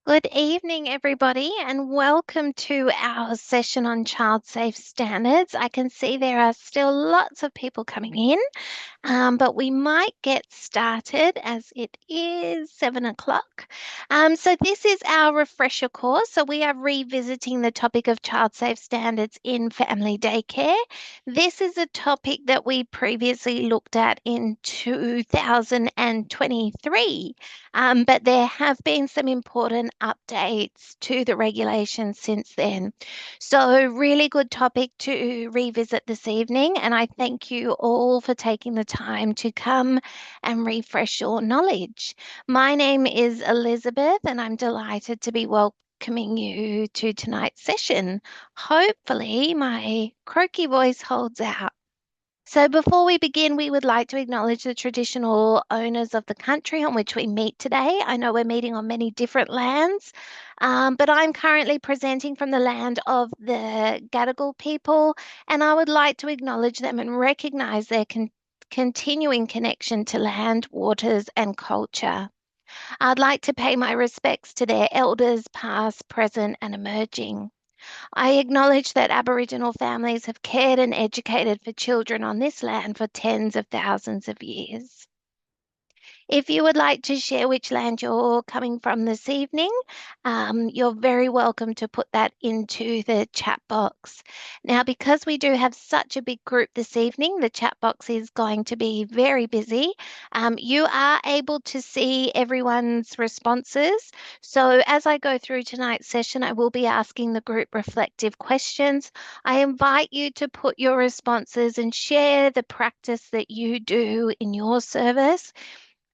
Good evening, everybody, and welcome to our session on child safe standards. I can see there are still lots of people coming in, but we might get started as it is 7 o'clock. So this is our refresher course. So we are revisiting the topic of child safe standards in family daycare. This is a topic that we previously looked at in 2023, but there have been some important updates to the regulations since then. So really good topic to revisit this evening, and I thank you all for taking the time to come and refresh your knowledge. My name is Elizabeth, and I'm delighted to be welcoming you to tonight's session. Hopefully, my croaky voice holds out. So, before we begin, we would like to acknowledge the traditional owners of the country on which we meet today. I know we're meeting on many different lands, but I'm currently presenting from the land of the Gadigal people, and I would like to acknowledge them and recognize their continuing connection to land, waters, and culture. I'd like to pay my respects to their elders, past, present, and emerging. I acknowledge that Aboriginal families have cared and educated for children on this land for tens of thousands of years. If you would like to share which land you're coming from this evening, you're very welcome to put that into the chat box. Now, because we do have such a big group this evening, the chat box is going to be very busy. You are able to see everyone's responses. So as I go through tonight's session, I will be asking the group reflective questions. I invite you to put your responses and share the practice that you do in your service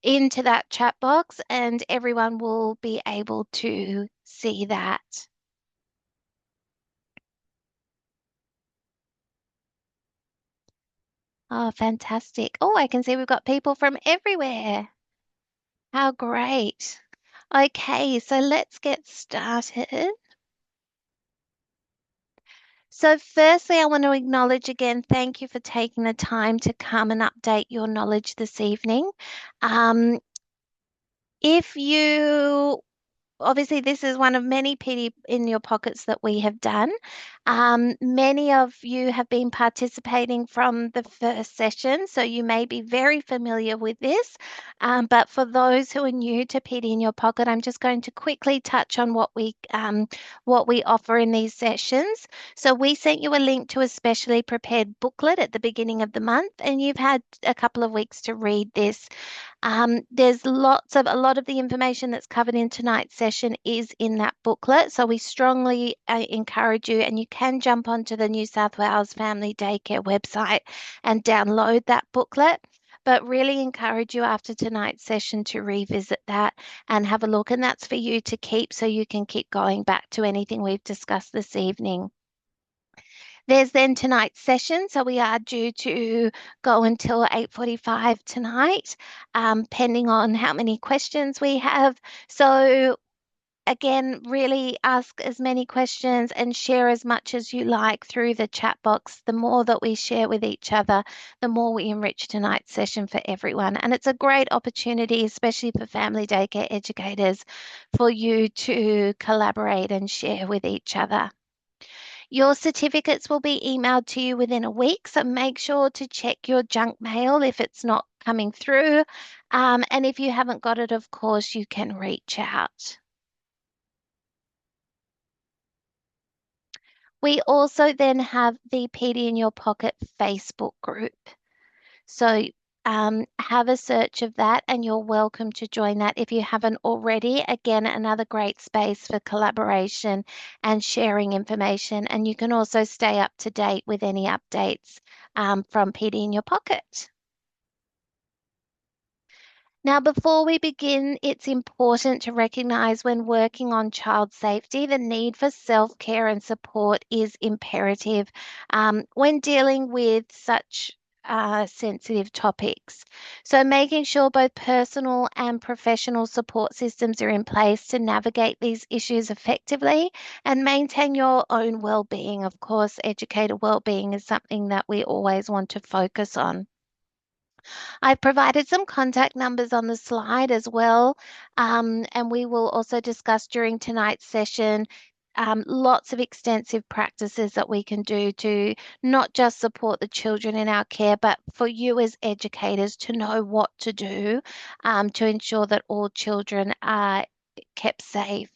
into that chat box, and everyone will be able to see that. Oh, fantastic. Oh, I can see we've got people from everywhere. How great. Okay, so let's get started. So, firstly, I want to acknowledge again, thank you for taking the time to come and update your knowledge this evening. If you Obviously, this is one of many PD in your pockets that we have done. Many of you have been participating from the first session, so you may be very familiar with this. But for those who are new to PD in your pocket, I'm just going to quickly touch on what we offer in these sessions. So we sent you a link to a specially prepared booklet at the beginning of the month, and you've had a couple of weeks to read this. There's a lot of the information that's covered in tonight's session is in that booklet. So we strongly encourage you, and you can jump onto the New South Wales Family Daycare website and download that booklet. But really encourage you after tonight's session to revisit that and have a look. And that's for you to keep so you can keep going back to anything we've discussed this evening. There's then tonight's session, so we are due to go until 8:45 tonight, pending on how many questions we have. So again, really ask as many questions and share as much as you like through the chat box. The more that we share with each other, the more we enrich tonight's session for everyone. And it's a great opportunity, especially for family daycare educators, for you to collaborate and share with each other. Your certificates will be emailed to you within a week, so make sure to check your junk mail if it's not coming through. And if you haven't got it, of course, you can reach out. We also then have the PD in Your Pocket Facebook group. So have a search of that, and you're welcome to join that if you haven't already. Again, another great space for collaboration and sharing information. And you can also stay up to date with any updates from PD in Your Pocket. Now, before we begin, it's important to recognise when working on child safety, the need for self-care and support is imperative when dealing with such sensitive topics. So making sure both personal and professional support systems are in place to navigate these issues effectively and maintain your own well-being. Of course, educator well-being is something that we always want to focus on. I've provided some contact numbers on the slide as well, and we will also discuss during tonight's session lots of extensive practices that we can do to not just support the children in our care, but for you as educators to know what to do to ensure that all children are kept safe.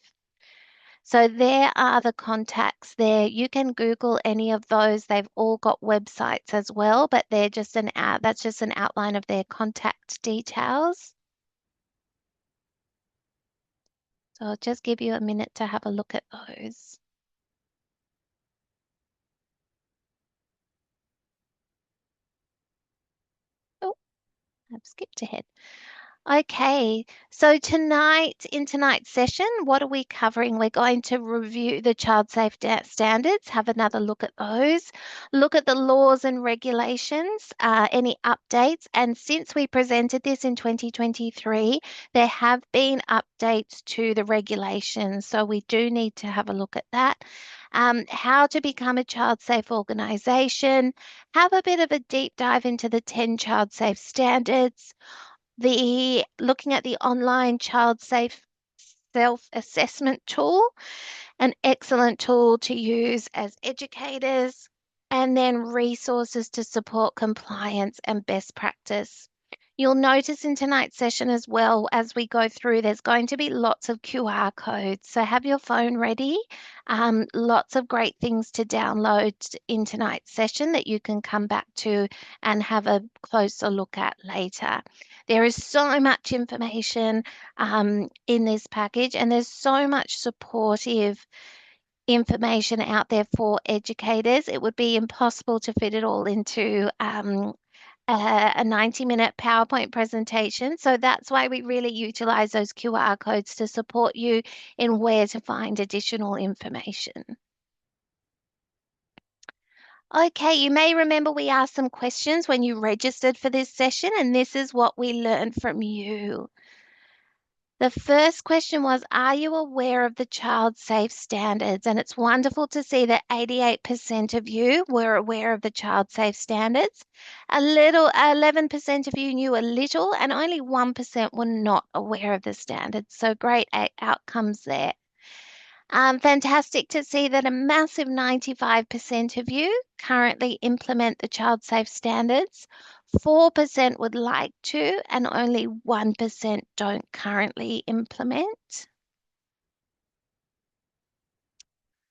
So there are the contacts there. You can Google any of those. They've all got websites as well, but they're just that's just an outline of their contact details. So I'll just give you a minute to have a look at those. Oh, I've skipped ahead. Okay, so in tonight's session, what are we covering? We're going to review the child safe standards, have another look at those, look at the laws and regulations, any updates. And since we presented this in 2023, there have been updates to the regulations. So we do need to have a look at that. How to become a child safe organisation, have a bit of a deep dive into the 10 child safe standards, looking at the online child safe self-assessment tool, an excellent tool to use as educators, and then resources to support compliance and best practice. You'll notice in tonight's session as well, as we go through, there's going to be lots of QR codes. So have your phone ready. Lots of great things to download in tonight's session that you can come back to and have a closer look at later. There is so much information in this package, and there's so much supportive information out there for educators. It would be impossible to fit it all into a 90-minute PowerPoint presentation. So that's why we really utilize those QR codes to support you in where to find additional information. Okay, you may remember we asked some questions when you registered for this session, and this is what we learned from you. The first question was, are you aware of the child safe standards? And it's wonderful to see that 88% of you were aware of the child safe standards. 11% of you knew a little, and only 1% were not aware of the standards. So great outcomes there. Fantastic to see that a massive 95% of you currently implement the child safe standards. 4% would like to, and only 1% don't currently implement.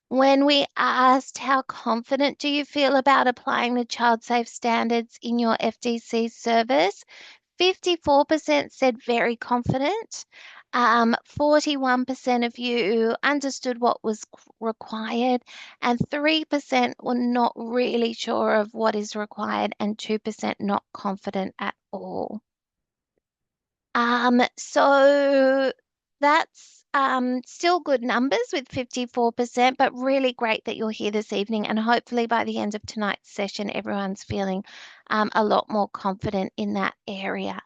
When we asked how confident do you feel about applying the child safe standards in your FDC service, 54% said very confident. 41% of you understood what was required, and 3% were not really sure of what is required, and 2% not confident at all. So that's still good numbers with 54%, but really great that you're here this evening. And hopefully by the end of tonight's session, everyone's feeling a lot more confident in that area.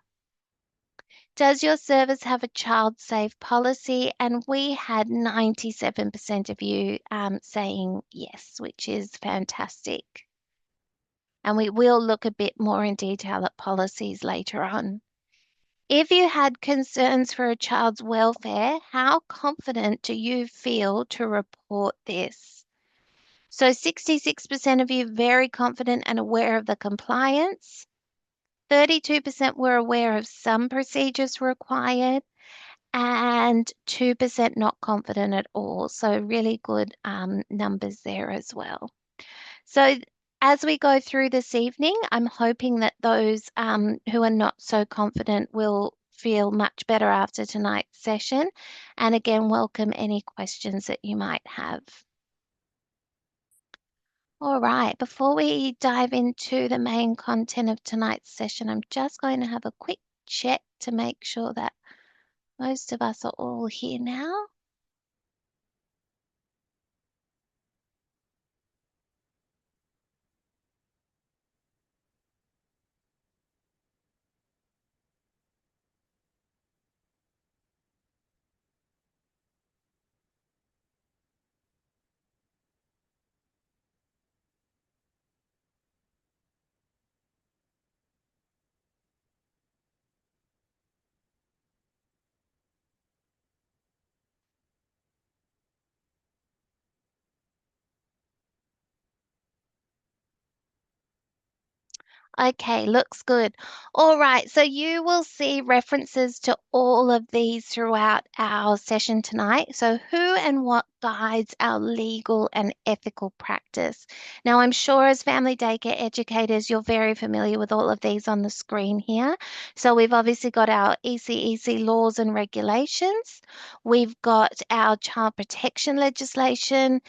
Does your service have a child safe policy? And we had 97% of you saying yes, which is fantastic. And we will look a bit more in detail at policies later on. If you had concerns for a child's welfare, how confident do you feel to report this? So 66% of you very confident and aware of the compliance. 32% were aware of some procedures required, and 2% not confident at all. So really good numbers there as well. So as we go through this evening, I'm hoping that those who are not so confident will feel much better after tonight's session. And again, welcome any questions that you might have. All right, before we dive into the main content of tonight's session, I'm just going to have a quick check to make sure that most of us are all here now. Okay, looks good. All right, so you will see references to all of these throughout our session tonight. So, who and what guides our legal and ethical practice? Now, I'm sure as family daycare educators, you're very familiar with all of these on the screen here. So, we've obviously got our ECEC laws and regulations, we've got our child protection legislation,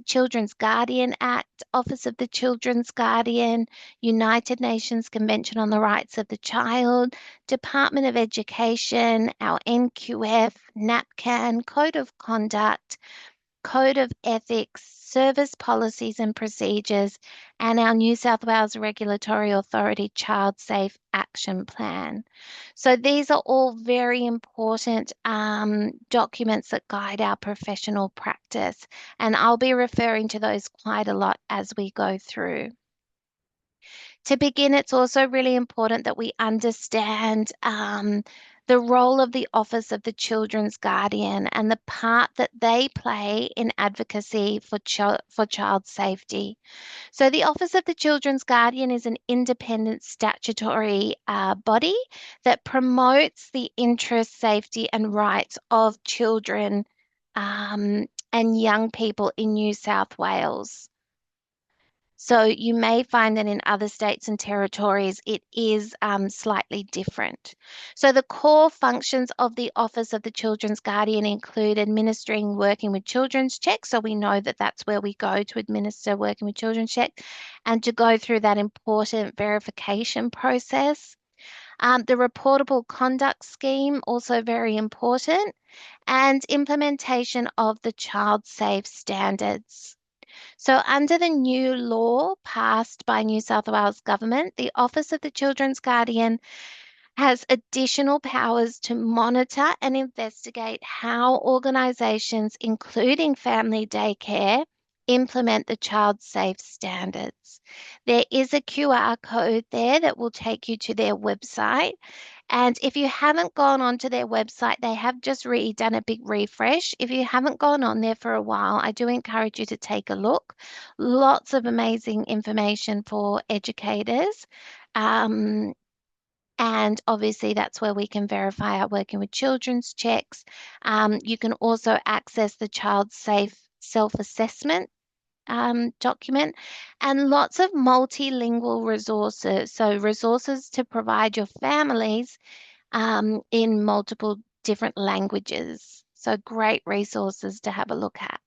Children's Guardian Act, Office of the Children's Guardian. United Nations Convention on the Rights of the Child, Department of Education, our NQF, NAPCAN, Code of Conduct, Code of Ethics, Service Policies and Procedures, and our New South Wales Regulatory Authority Child Safe Action Plan. So these are all very important documents that guide our professional practice, and I'll be referring to those quite a lot as we go through. To begin, it's also really important that we understand the role of the Office of the Children's Guardian and the part that they play in advocacy for child safety. So, the Office of the Children's Guardian is an independent statutory body that promotes the interests, safety, and rights of children and young people in New South Wales. So you may find that in other states and territories, it is slightly different. So the core functions of the Office of the Children's Guardian include administering working with children's checks. So we know that that's where we go to administer working with children's check and to go through that important verification process. The reportable conduct scheme, also very important, and implementation of the child safe standards. So, under the new law passed by New South Wales Government, the Office of the Children's Guardian has additional powers to monitor and investigate how organisations, including family daycare, implement the child safe standards. There is a QR code there that will take you to their website. And if you haven't gone onto their website, they have just done a big refresh. If you haven't gone on there for a while, I do encourage you to take a look. Lots of amazing information for educators. And obviously, that's where we can verify our working with children's checks. You can also access the child safe self-assessment document and lots of multilingual resources. So, resources to provide your families in multiple different languages. So, great resources to have a look at.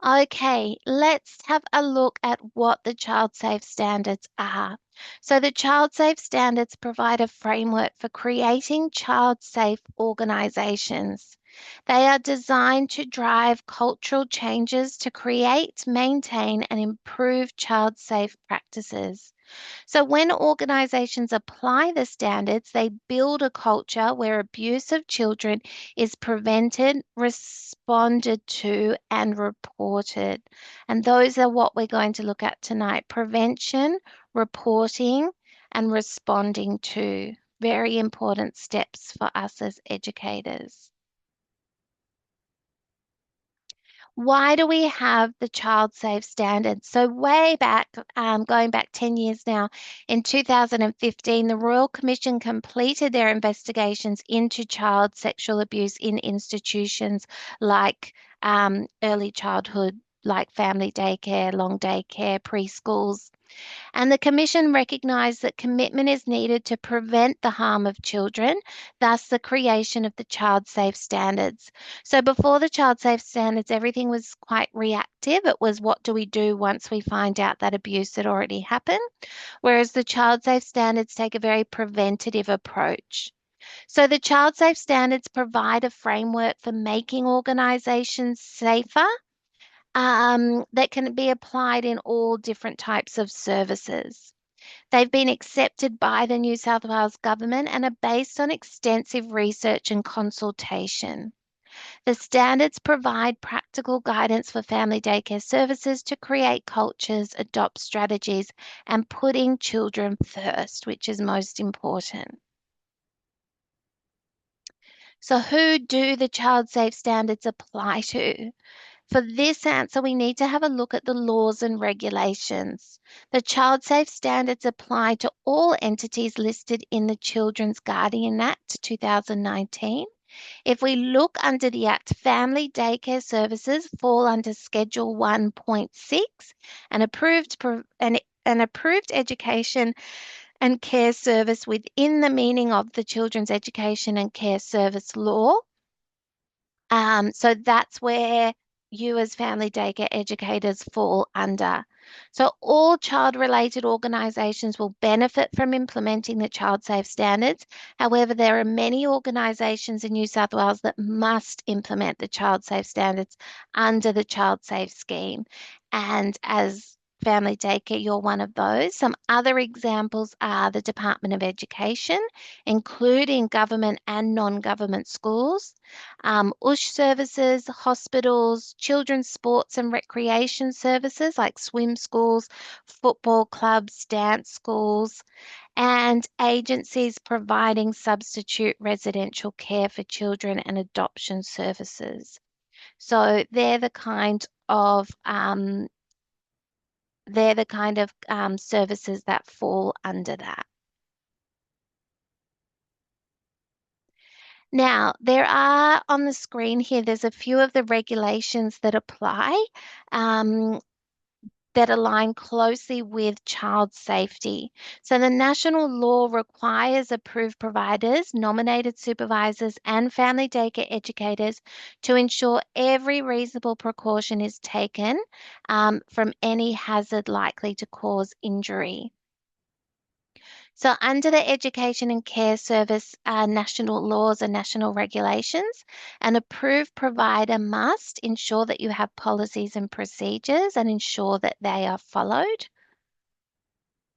Okay, let's have a look at what the child safe standards are. So, the child safe standards provide a framework for creating child safe organizations. They are designed to drive cultural changes to create, maintain, and improve child safe practices. So, when organizations apply the standards, they build a culture where abuse of children is prevented, responded to, and reported. And those are what we're going to look at tonight: prevention, reporting, and responding to. Very important steps for us as educators. Why do we have the child safe standards? So, way back, going back 10 years now, in 2015, the Royal Commission completed their investigations into child sexual abuse in institutions like early childhood, like family daycare, long daycare, preschools. And the Commission recognised that commitment is needed to prevent the harm of children, thus, the creation of the child safe standards. So, before the child safe standards, everything was quite reactive. It was what do we do once we find out that abuse had already happened? Whereas the child safe standards take a very preventative approach. So, the child safe standards provide a framework for making organisations safer that can be applied in all different types of services. They've been accepted by the New South Wales Government and are based on extensive research and consultation. The standards provide practical guidance for family daycare services to create cultures, adopt strategies, and putting children first, which is most important. So who do the child safe standards apply to? For this answer, we need to have a look at the laws and regulations. The Child Safe Standards apply to all entities listed in the Children's Guardian Act 2019. If we look under the Act, family daycare services fall under Schedule 1.6, an approved education and care service within the meaning of the Children's Education and Care Service Law. So that's where you as family daycare educators fall under. So all child-related organisations will benefit from implementing the Child Safe Standards. However, there are many organisations in New South Wales that must implement the Child Safe Standards under the Child Safe scheme. And as family daycare, you're one of those. Some other examples are the Department of Education, including government and non-government schools, USH services, hospitals, children's sports and recreation services like swim schools, football clubs, dance schools, and agencies providing substitute residential care for children and adoption services. So they're the kind of services that fall under that. Now, there are on the screen here, there's a few of the regulations that apply that align closely with child safety. So the national law requires approved providers, nominated supervisors, and family daycare educators to ensure every reasonable precaution is taken from any hazard likely to cause injury. So, under the Education and Care Service national laws and national regulations, an approved provider must ensure that you have policies and procedures and ensure that they are followed.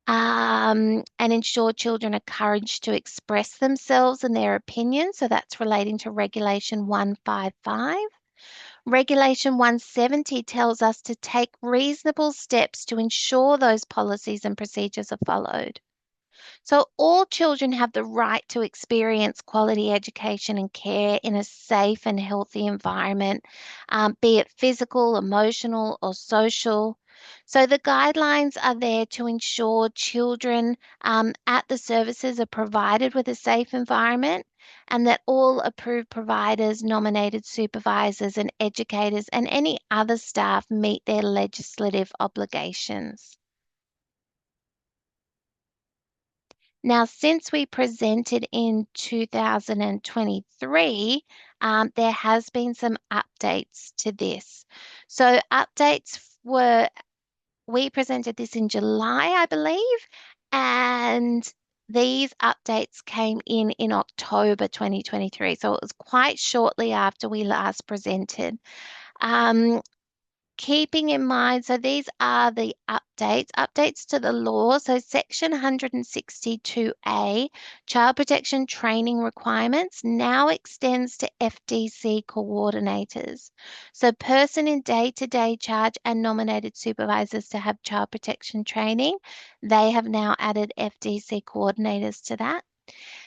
And ensure children are encouraged to express themselves and their opinions. So, that's relating to Regulation 155. Regulation 170 tells us to take reasonable steps to ensure those policies and procedures are followed. So, all children have the right to experience quality education and care in a safe and healthy environment, be it physical, emotional, or social. So, the guidelines are there to ensure children at the services are provided with a safe environment and that all approved providers, nominated supervisors, and educators, and any other staff meet their legislative obligations. Now, since we presented in 2023, there has been some updates to this. So we presented this in July, I believe, and these updates came in October 2023. So it was quite shortly after we last presented. Keeping in mind, so these are the updates to the law. So Section 162A, Child Protection Training Requirements, now extends to FDC coordinators. So person in day-to-day charge and nominated supervisors to have child protection training, they have now added FDC coordinators to that.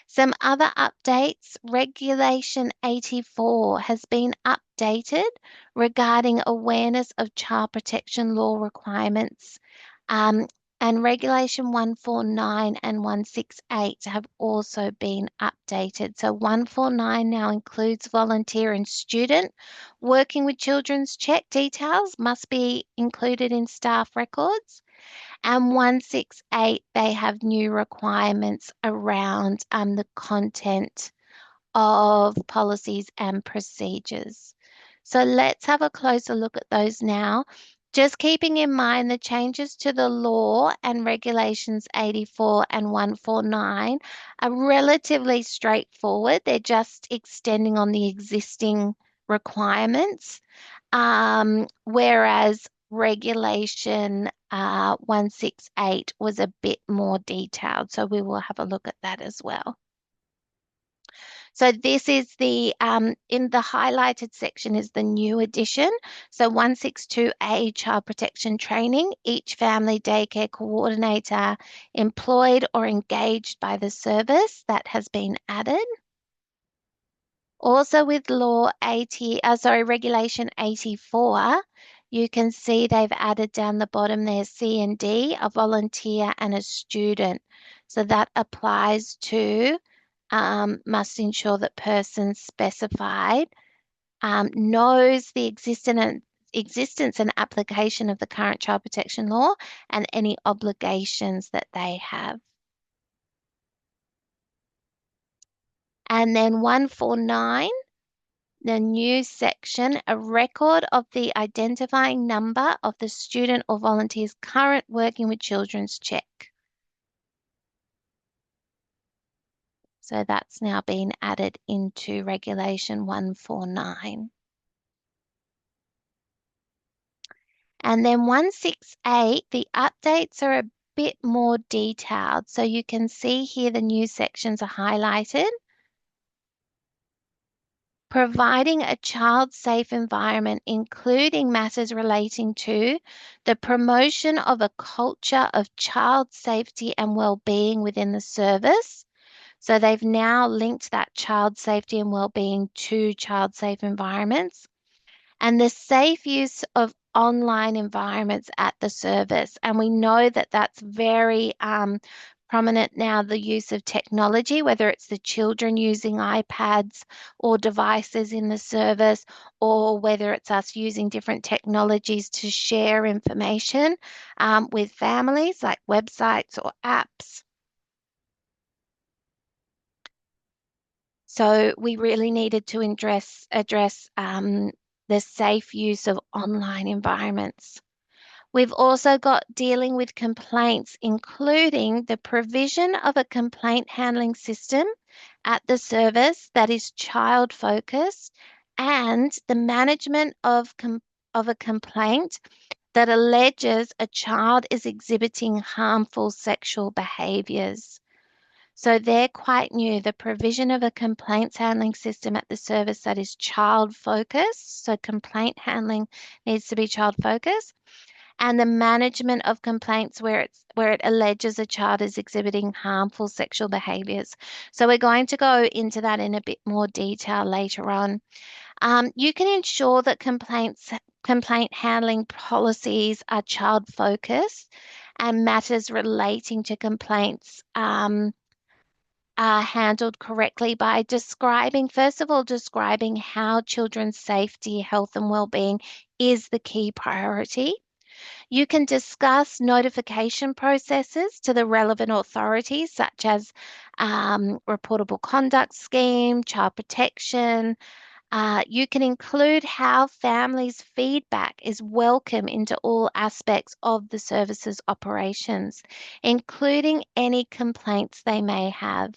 Some other updates, Regulation 84 has been updated regarding awareness of child protection law requirements. And Regulation 149 and 168 have also been updated. So 149 now includes volunteer and student. Working with children's check details must be included in staff records. And 168, they have new requirements around the content of policies and procedures. So let's have a closer look at those now. Just keeping in mind the changes to the law and regulations 84 and 149 are relatively straightforward. They're just extending on the existing requirements, whereas Regulation 168 was a bit more detailed. So we will have a look at that as well. So this is in the highlighted section is the new addition. So 162A, child protection training. Each family daycare coordinator employed or engaged by the service that has been added. Also with Regulation 84, you can see they've added down the bottom there C and D, a volunteer and a student. So that applies to must ensure that person specified knows the existence and application of the current child protection law and any obligations that they have. And then 149, the new section, a record of the identifying number of the student or volunteer's current working with children's check. So that's now been added into Regulation 149. And then 168, the updates are a bit more detailed. So you can see here the new sections are highlighted. Providing a child-safe environment, including matters relating to the promotion of a culture of child safety and well-being within the service. So they've now linked that child safety and well-being to child-safe environments, and the safe use of online environments at the service. And we know that that's very prominent now, the use of technology, whether it's the children using iPads or devices in the service, or whether it's us using different technologies to share information with families like websites or apps. So we really needed to address the safe use of online environments. We've also got dealing with complaints, including the provision of a complaint handling system at the service that is child focused, and the management of a complaint that alleges a child is exhibiting harmful sexual behaviours. So they're quite new. The provision of a complaints handling system at the service that is child focused. So complaint handling needs to be child focused, and the management of complaints where it alleges a child is exhibiting harmful sexual behaviours. So we're going to go into that in a bit more detail later on. You can ensure that complaint handling policies are child focused, and matters relating to complaints are handled correctly by first of all, describing how children's safety, health, and well-being is the key priority. You can discuss notification processes to the relevant authorities, such as reportable conduct scheme, child protection. You can include how families' feedback is welcome into all aspects of the service's operations, including any complaints they may have.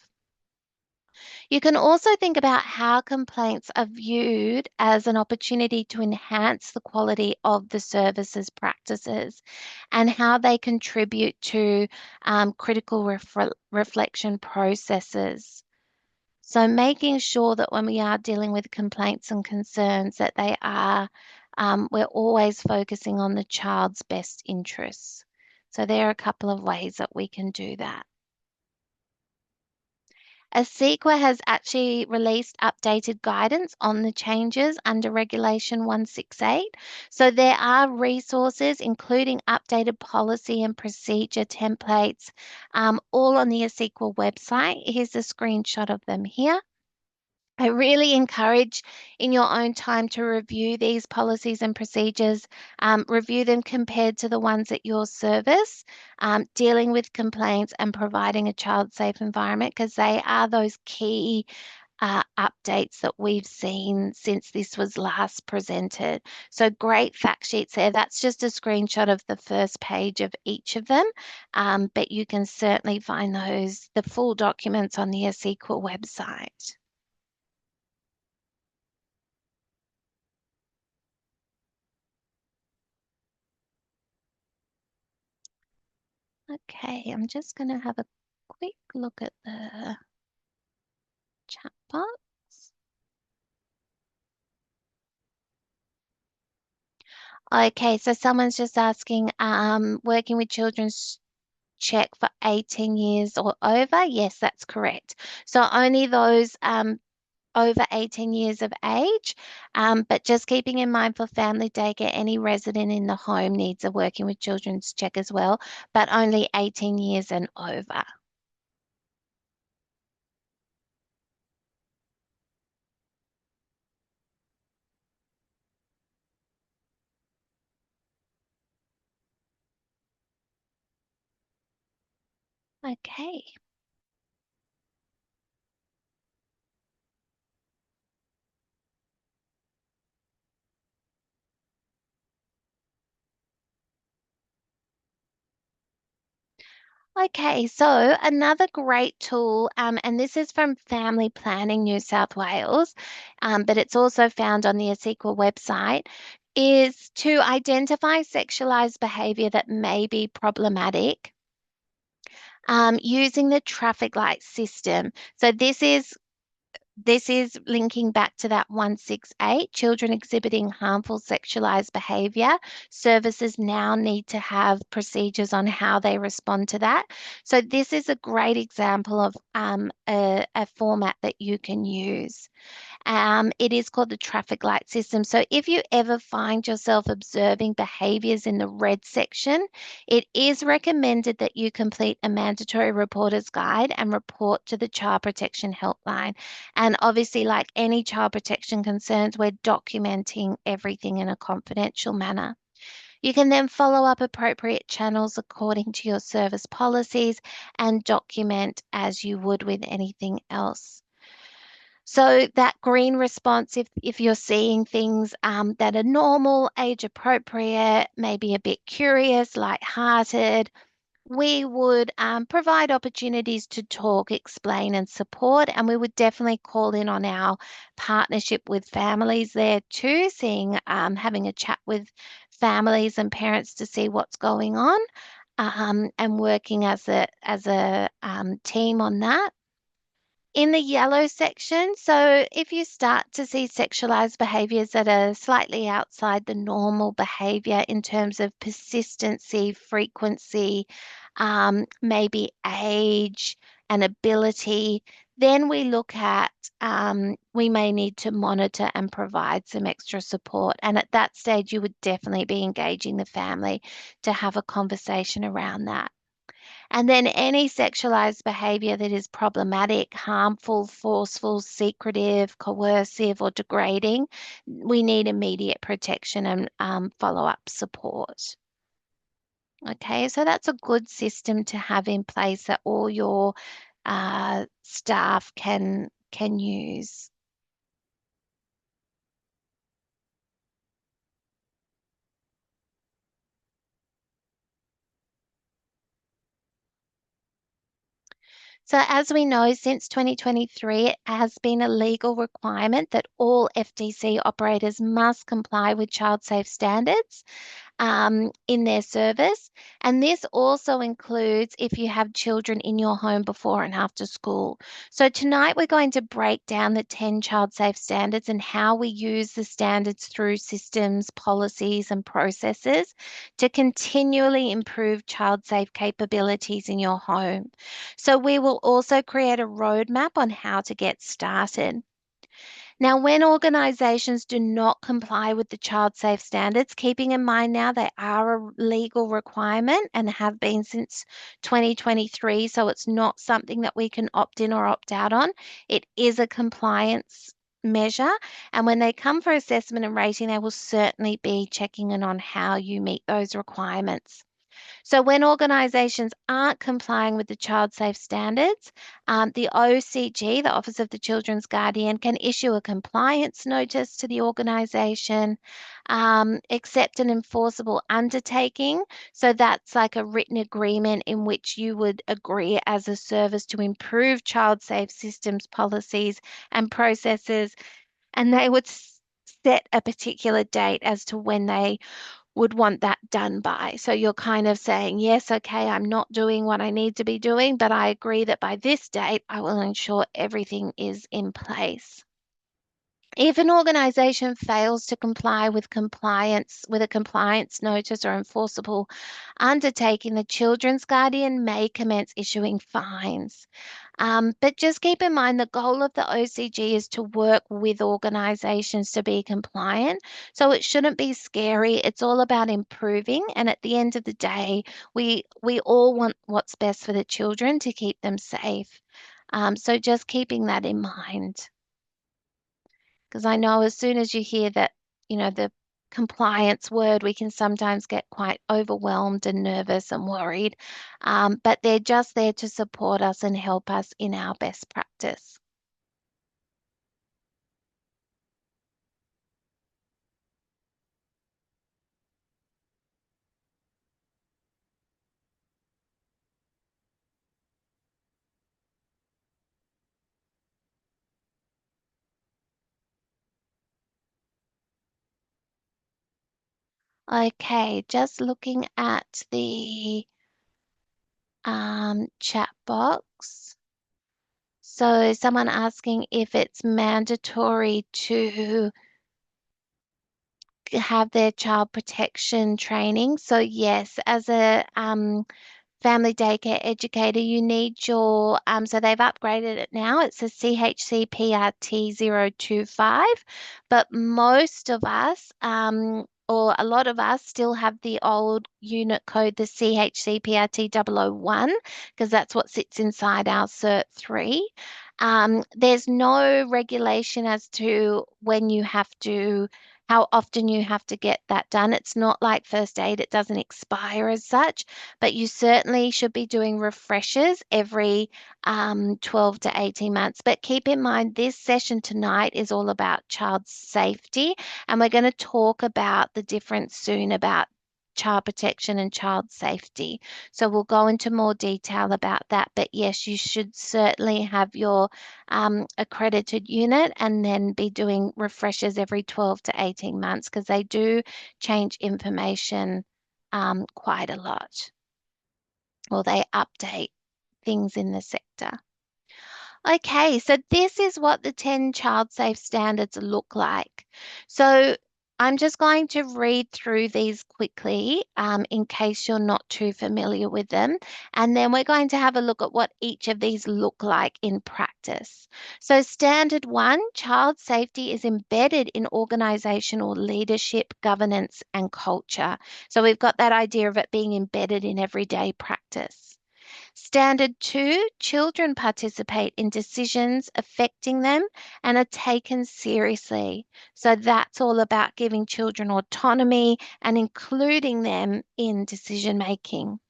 You can also think about how complaints are viewed as an opportunity to enhance the quality of the services practices and how they contribute to critical reflection processes. So making sure that when we are dealing with complaints and concerns that we're always focusing on the child's best interests. So there are a couple of ways that we can do that. ACEQA has actually released updated guidance on the changes under Regulation 168. So there are resources, including updated policy and procedure templates, all on the ACEQA website. Here's a screenshot of them here. I really encourage in your own time to review these policies and procedures, review them compared to the ones at your service, dealing with complaints and providing a child-safe environment, because they are those key updates that we've seen since this was last presented. So great fact sheets there. That's just a screenshot of the first page of each of them, but you can certainly find the full documents on the ACEQA website. Okay, I'm just going to have a quick look at the chat box. Okay, so someone's just asking, working with children's check for 18 years or over? Yes, that's correct. So only those over 18 years of age. But just keeping in mind for family daycare, any resident in the home needs a working with children's check as well, but only 18 years and over. Okay. Okay, so another great tool, and this is from Family Planning New South Wales, but it's also found on the ASIQA website, is to identify sexualized behavior that may be problematic, using the traffic light system. So this is linking back to that 168, children exhibiting harmful sexualized behavior. Services now need to have procedures on how they respond to that. So this is a great example of a format that you can use. It is called the traffic light system. So if you ever find yourself observing behaviors in the red section, it is recommended that you complete a mandatory reporter's guide and report to the Child Protection Helpline. And obviously, like any child protection concerns, we're documenting everything in a confidential manner. You can then follow up appropriate channels according to your service policies and document as you would with anything else. So that green response, if you're seeing things that are normal, age appropriate, maybe a bit curious, light-hearted, we would provide opportunities to talk, explain, and support. And we would definitely call in on our partnership with families there too, having a chat with families and parents to see what's going on, and working as a team on that. In the yellow section, so if you start to see sexualized behaviors that are slightly outside the normal behavior in terms of persistency, frequency, maybe age and ability, then we look at we may need to monitor and provide some extra support. And at that stage, you would definitely be engaging the family to have a conversation around that. And then any sexualized behavior that is problematic, harmful, forceful, secretive, coercive, or degrading, we need immediate protection and follow-up support. Okay, so that's a good system to have in place that all your staff can use. So, as we know, since 2023, it has been a legal requirement that all FDC operators must comply with child safe standards in their service. And this also includes if you have children in your home before and after school. So tonight we're going to break down the 10 child safe standards and how we use the standards through systems, policies, and processes to continually improve child safe capabilities in your home. So we will also create a roadmap on how to get started. Now, when organisations do not comply with the child safe standards, keeping in mind now they are a legal requirement and have been since 2023, so it's not something that we can opt in or opt out on. It is a compliance measure, and when they come for assessment and rating, they will certainly be checking in on how you meet those requirements. So when organisations aren't complying with the child safe standards, the OCG, the Office of the Children's Guardian, can issue a compliance notice to the organisation, accept an enforceable undertaking. So that's like a written agreement in which you would agree as a service to improve child safe systems, policies, and processes, and they would set a particular date as to when they would want that done by. So you're kind of saying, yes, okay, I'm not doing what I need to be doing, but I agree that by this date, I will ensure everything is in place. If an organisation fails to comply with a compliance notice or enforceable undertaking, the children's guardian may commence issuing fines. But just keep in mind the goal of the OCG is to work with organisations to be compliant. So it shouldn't be scary. It's all about improving. And at the end of the day, we all want what's best for the children to keep them safe. So just keeping that in mind. Because I know as soon as you hear that, the compliance word, we can sometimes get quite overwhelmed and nervous and worried. But they're just there to support us and help us in our best practice. Okay, just looking at the chat box. So someone asking if it's mandatory to have their child protection training. So yes, as a family daycare educator, you need so they've upgraded it now. It's a CHCPRT 025, but most of us, or a lot of us still have the old unit code, the CHCPRT 001, because that's what sits inside our Cert 3. There's no regulation as to how often you have to get that done. It's not like first aid, it doesn't expire as such, but you certainly should be doing refreshers every 12 to 18 months. But keep in mind, this session tonight is all about child safety, and we're going to talk about the difference soon about child protection and child safety. So we'll go into more detail about that. But yes, you should certainly have your accredited unit and then be doing refreshers every 12 to 18 months because they do change information quite a lot, or they update things in the sector. Okay, so this is what the 10 child safe standards look like. So I'm just going to read through these quickly in case you're not too familiar with them. And then we're going to have a look at what each of these look like in practice. So standard one, child safety is embedded in organizational leadership, governance, and culture. So we've got that idea of it being embedded in everyday practice. Standard two, children participate in decisions affecting them and are taken seriously. So that's all about giving children autonomy and including them in decision making.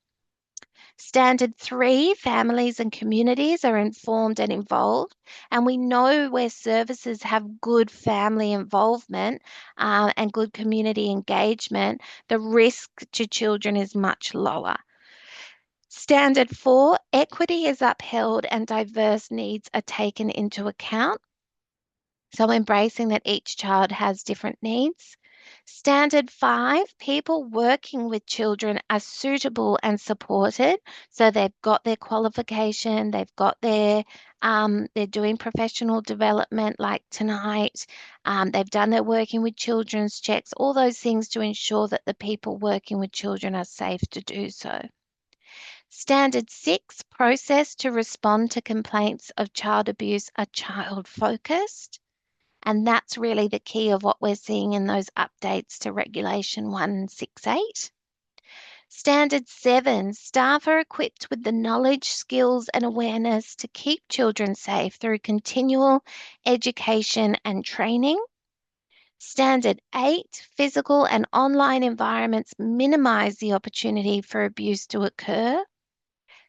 Standard three, families and communities are informed and involved. And we know where services have good family involvement and good community engagement, the risk to children is much lower. Standard four, equity is upheld and diverse needs are taken into account. So embracing that each child has different needs. Standard five, people working with children are suitable and supported. So they've got their qualification, they're doing professional development like tonight. They've done their working with children's checks, all those things to ensure that the people working with children are safe to do so. Standard six, process to respond to complaints of child abuse are child focused. And that's really the key of what we're seeing in those updates to Regulation 168. Standard seven, staff are equipped with the knowledge, skills, and awareness to keep children safe through continual education and training. Standard eight, physical and online environments minimize the opportunity for abuse to occur.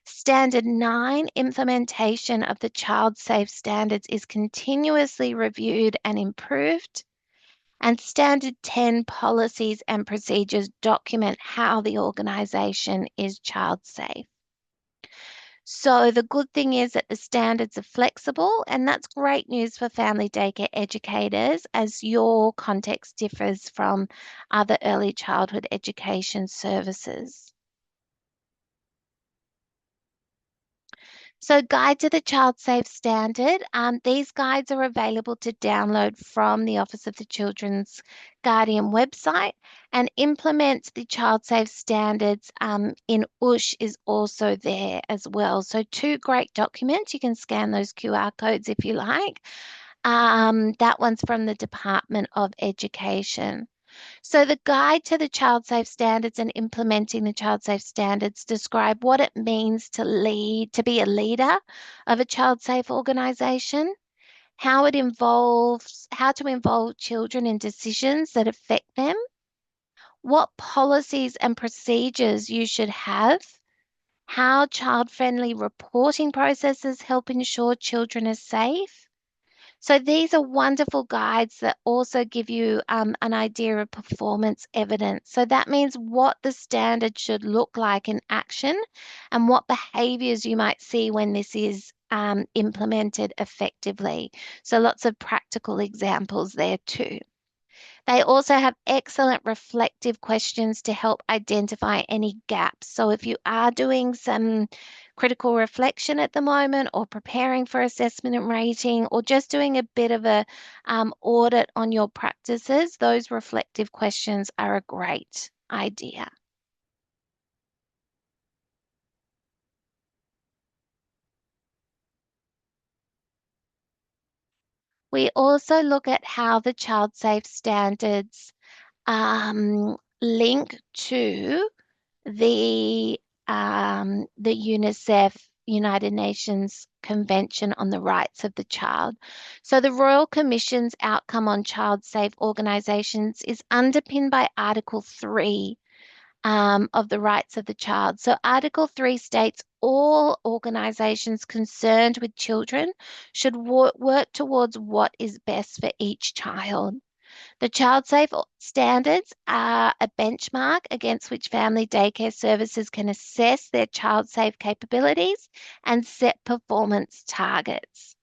Standard 9, implementation of the child safe standards is continuously reviewed and improved. And Standard 10, policies and procedures document how the organisation is child safe. So the good thing is that the standards are flexible, and that's great news for family daycare educators as your context differs from other early childhood education services. So, Guide to the Child Safe Standard. These guides are available to download from the Office of the Children's Guardian website, and implement the Child Safe Standards in USH is also there as well. So, two great documents. You can scan those QR codes if you like. That one's from the Department of Education. So the Guide to the Child Safe Standards and Implementing the Child Safe Standards describe what it means to lead, to be a leader of a child safe organization, how it involves, how to involve children in decisions that affect them, what policies and procedures you should have, how child-friendly reporting processes help ensure children are safe. So these are wonderful guides that also give you an idea of performance evidence. So that means what the standard should look like in action and what behaviors you might see when this is implemented effectively. So lots of practical examples there too. They also have excellent reflective questions to help identify any gaps. So if you are doing some critical reflection at the moment, or preparing for assessment and rating, or just doing a bit of a audit on your practices, those reflective questions are a great idea. We also look at how the child safe standards link to the UNICEF, United Nations Convention on the Rights of the Child. So the Royal Commission's outcome on child safe organisations is underpinned by Article 3 of the Rights of the Child. So Article 3 states all organisations concerned with children should work towards what is best for each child. The child safe standards are a benchmark against which family daycare services can assess their child safe capabilities and set performance targets.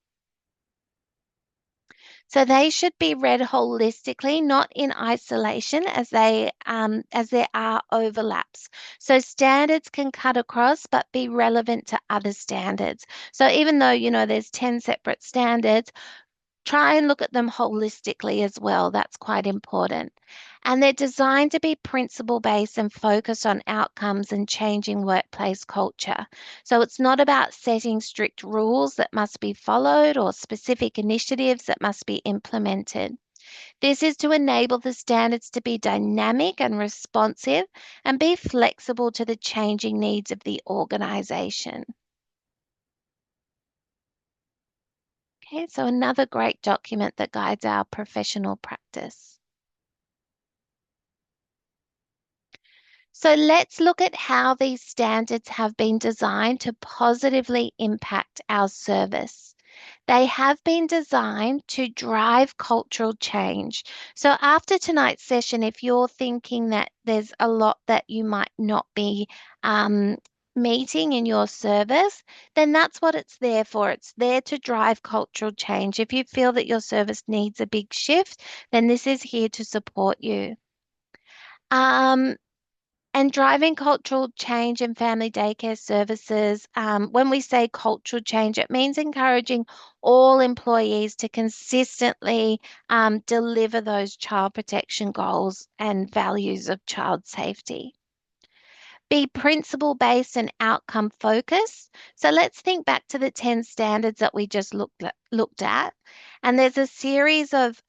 So they should be read holistically, not in isolation, as there are overlaps. So standards can cut across but be relevant to other standards. So even though, there's 10 separate standards, try and look at them holistically as well. That's quite important. And they're designed to be principle based and focus on outcomes and changing workplace culture. So it's not about setting strict rules that must be followed or specific initiatives that must be implemented. This is to enable the standards to be dynamic and responsive and be flexible to the changing needs of the organisation. Okay, so another great document that guides our professional practice. So let's look at how these standards have been designed to positively impact our service. They have been designed to drive cultural change. So after tonight's session, if you're thinking that there's a lot that you might not be meeting in your service, then that's what it's there for. It's there to drive cultural change. If you feel that your service needs a big shift, then this is here to support you. And driving cultural change in family daycare services, when we say cultural change, it means encouraging all employees to consistently deliver those child protection goals and values of child safety. Be principle based and outcome focused. So let's think back to the 10 standards that we just looked at. And there's a series of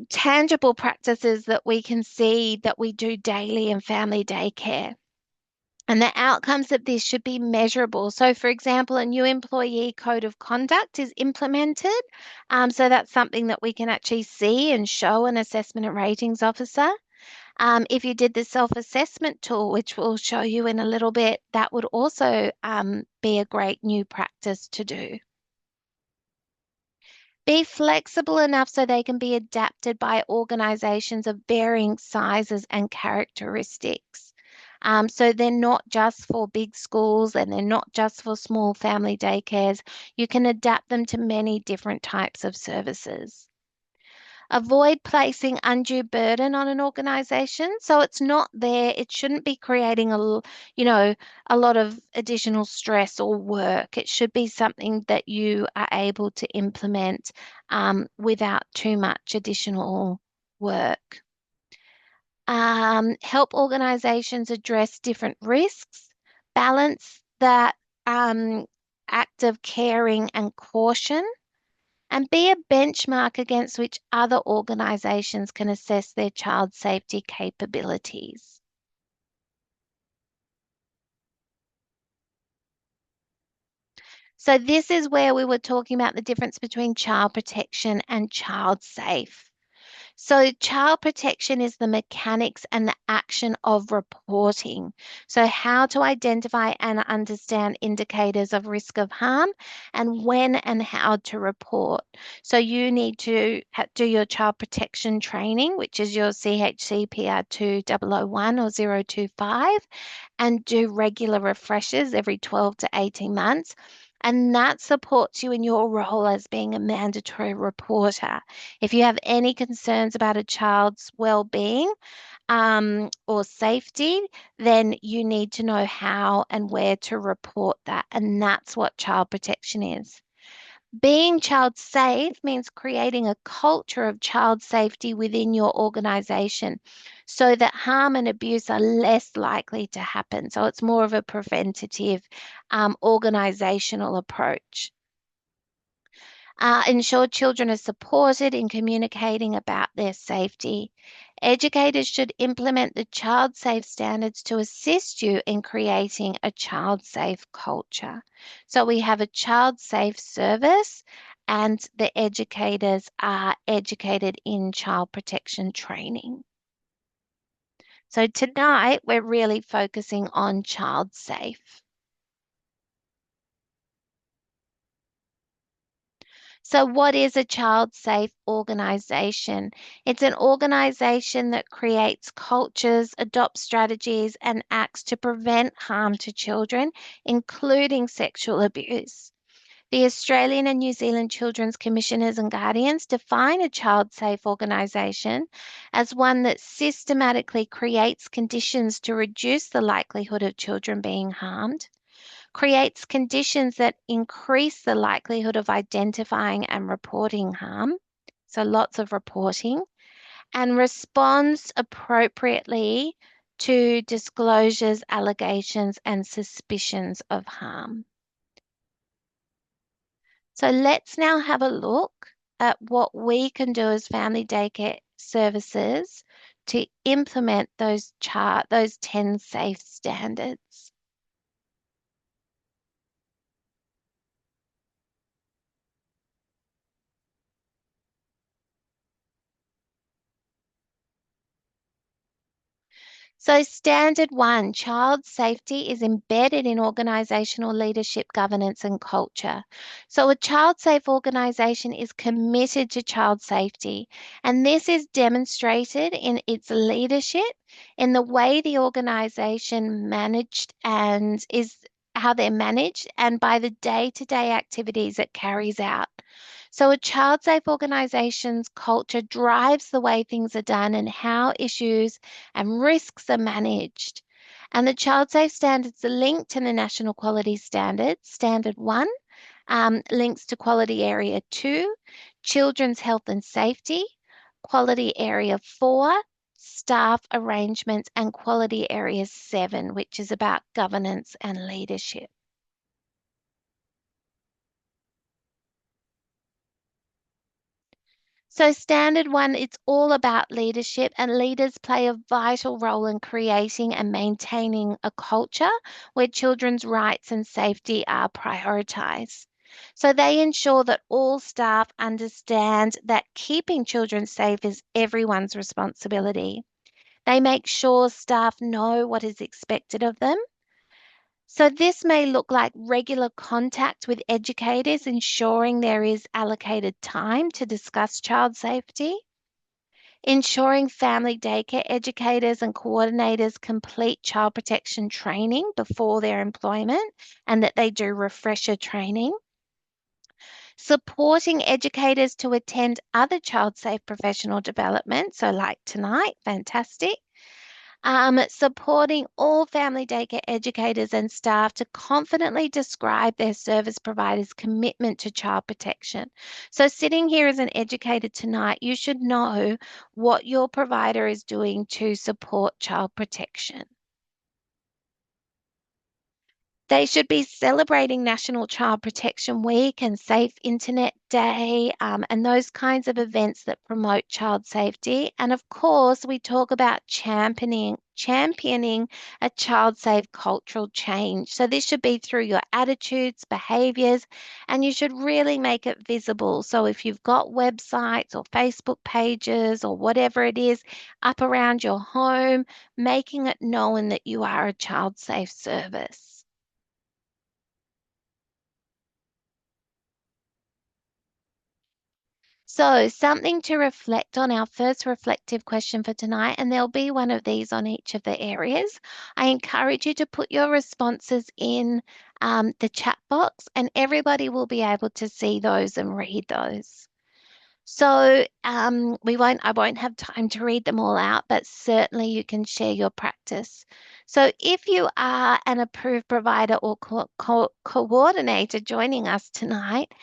tangible practices that we can see that we do daily in family daycare. And the outcomes of this should be measurable. So, for example, a new employee code of conduct is implemented. So that's something that we can actually see and show an assessment and ratings officer. If you did the self-assessment tool, which we'll show you in a little bit, that would also be a great new practice to do. Be flexible enough so they can be adapted by organizations of varying sizes and characteristics. So they're not just for big schools and they're not just for small family daycares. You can adapt them to many different types of services. Avoid placing undue burden on an organization. So it's not there. It shouldn't be creating a lot of additional stress or work. It should be something that you are able to implement without too much additional work. Help organizations address different risks, balance that um, act of caring and caution, and be a benchmark against which other organizations can assess their child safety capabilities. So this is where we were talking about the difference between child protection and child safe. So, child protection is the mechanics and the action of reporting. So, how to identify and understand indicators of risk of harm and when and how to report. So, you need to do your child protection training, which is your CHCPR 2001 or 025, and do regular refreshers every 12 to 18 months. And that supports you in your role as being a mandatory reporter. If you have any concerns about a child's well-being or safety, then you need to know how and where to report that. And that's what child protection is. Being child safe means creating a culture of child safety within your organization so that harm and abuse are less likely to happen. So it's more of a preventative organizational approach. Ensure children are supported in communicating about their safety. Educators should implement the child safe standards to assist you in creating a child safe culture. So we have a child safe service, and the educators are educated in child protection training. So tonight we're really focusing on child safe. So, what is a child safe organization? It's an organization that creates cultures, adopts strategies, and acts to prevent harm to children, including sexual abuse. The Australian and New Zealand Children's Commissioners and Guardians define a child safe organisation as one that systematically creates conditions to reduce the likelihood of children being harmed, creates conditions that increase the likelihood of identifying and reporting harm. So lots of reporting, and responds appropriately to disclosures, allegations, and suspicions of harm. So let's now have a look at what we can do as family daycare services to implement those 10 safe standards. So, standard one, child safety is embedded in organizational leadership, governance, and culture. So, a child safe organization is committed to child safety, and this is demonstrated in its leadership, in the way the organization managed and is how they're managed, and by the day to day activities it carries out. So, a child safe organization's culture drives the way things are done and how issues and risks are managed. And the child safe standards are linked to the national quality standards. Standard 1 links to quality area 2, children's health and safety, quality area 4, staff arrangements, and quality area 7, which is about governance and leadership. So, standard one, it's all about leadership, and leaders play a vital role in creating and maintaining a culture where children's rights and safety are prioritized. So, they ensure that all staff understand that keeping children safe is everyone's responsibility. They make sure staff know what is expected of them. So, this may look like regular contact with educators, ensuring there is allocated time to discuss child safety, ensuring family daycare educators and coordinators complete child protection training before their employment and that they do refresher training, Supporting educators to attend other child safe professional development, so like tonight, fantastic. Supporting all family daycare educators and staff to confidently describe their service provider's commitment to child protection. So, sitting here as an educator tonight, you should know what your provider is doing to support child protection. They should be celebrating National Child Protection Week and Safe Internet Day, and those kinds of events that promote child safety. And of course, we talk about championing a child safe cultural change. So this should be through your attitudes, behaviors, and you should really make it visible. So if you've got websites or Facebook pages or whatever it is up around your home, making it known that you are a child safe service. So, something to reflect on, our first reflective question for tonight, and there'll be one of these on each of the areas. I encourage you to put your responses in the chat box, and everybody will be able to see those and read those. So, I won't have time to read them all out, but certainly you can share your practice. So, if you are an approved provider or coordinator joining us tonight,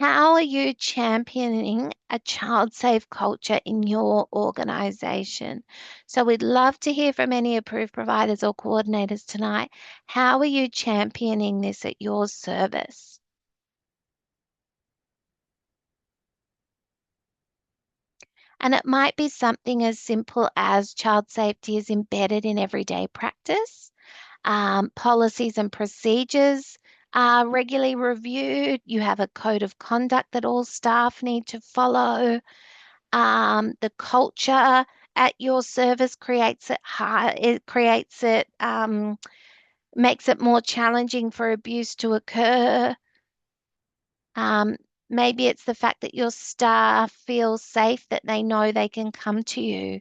how are you championing a child safe culture in your organization? So we'd love to hear from any approved providers or coordinators tonight. How are you championing this at your service? And it might be something as simple as child safety is embedded in everyday practice. Policies and procedures are regularly reviewed. You have a code of conduct that all staff need to follow. The culture at your service creates it hard. It creates it, makes it more challenging for abuse to occur. Um, Maybe it's the fact that your staff feel safe that they know they can come to you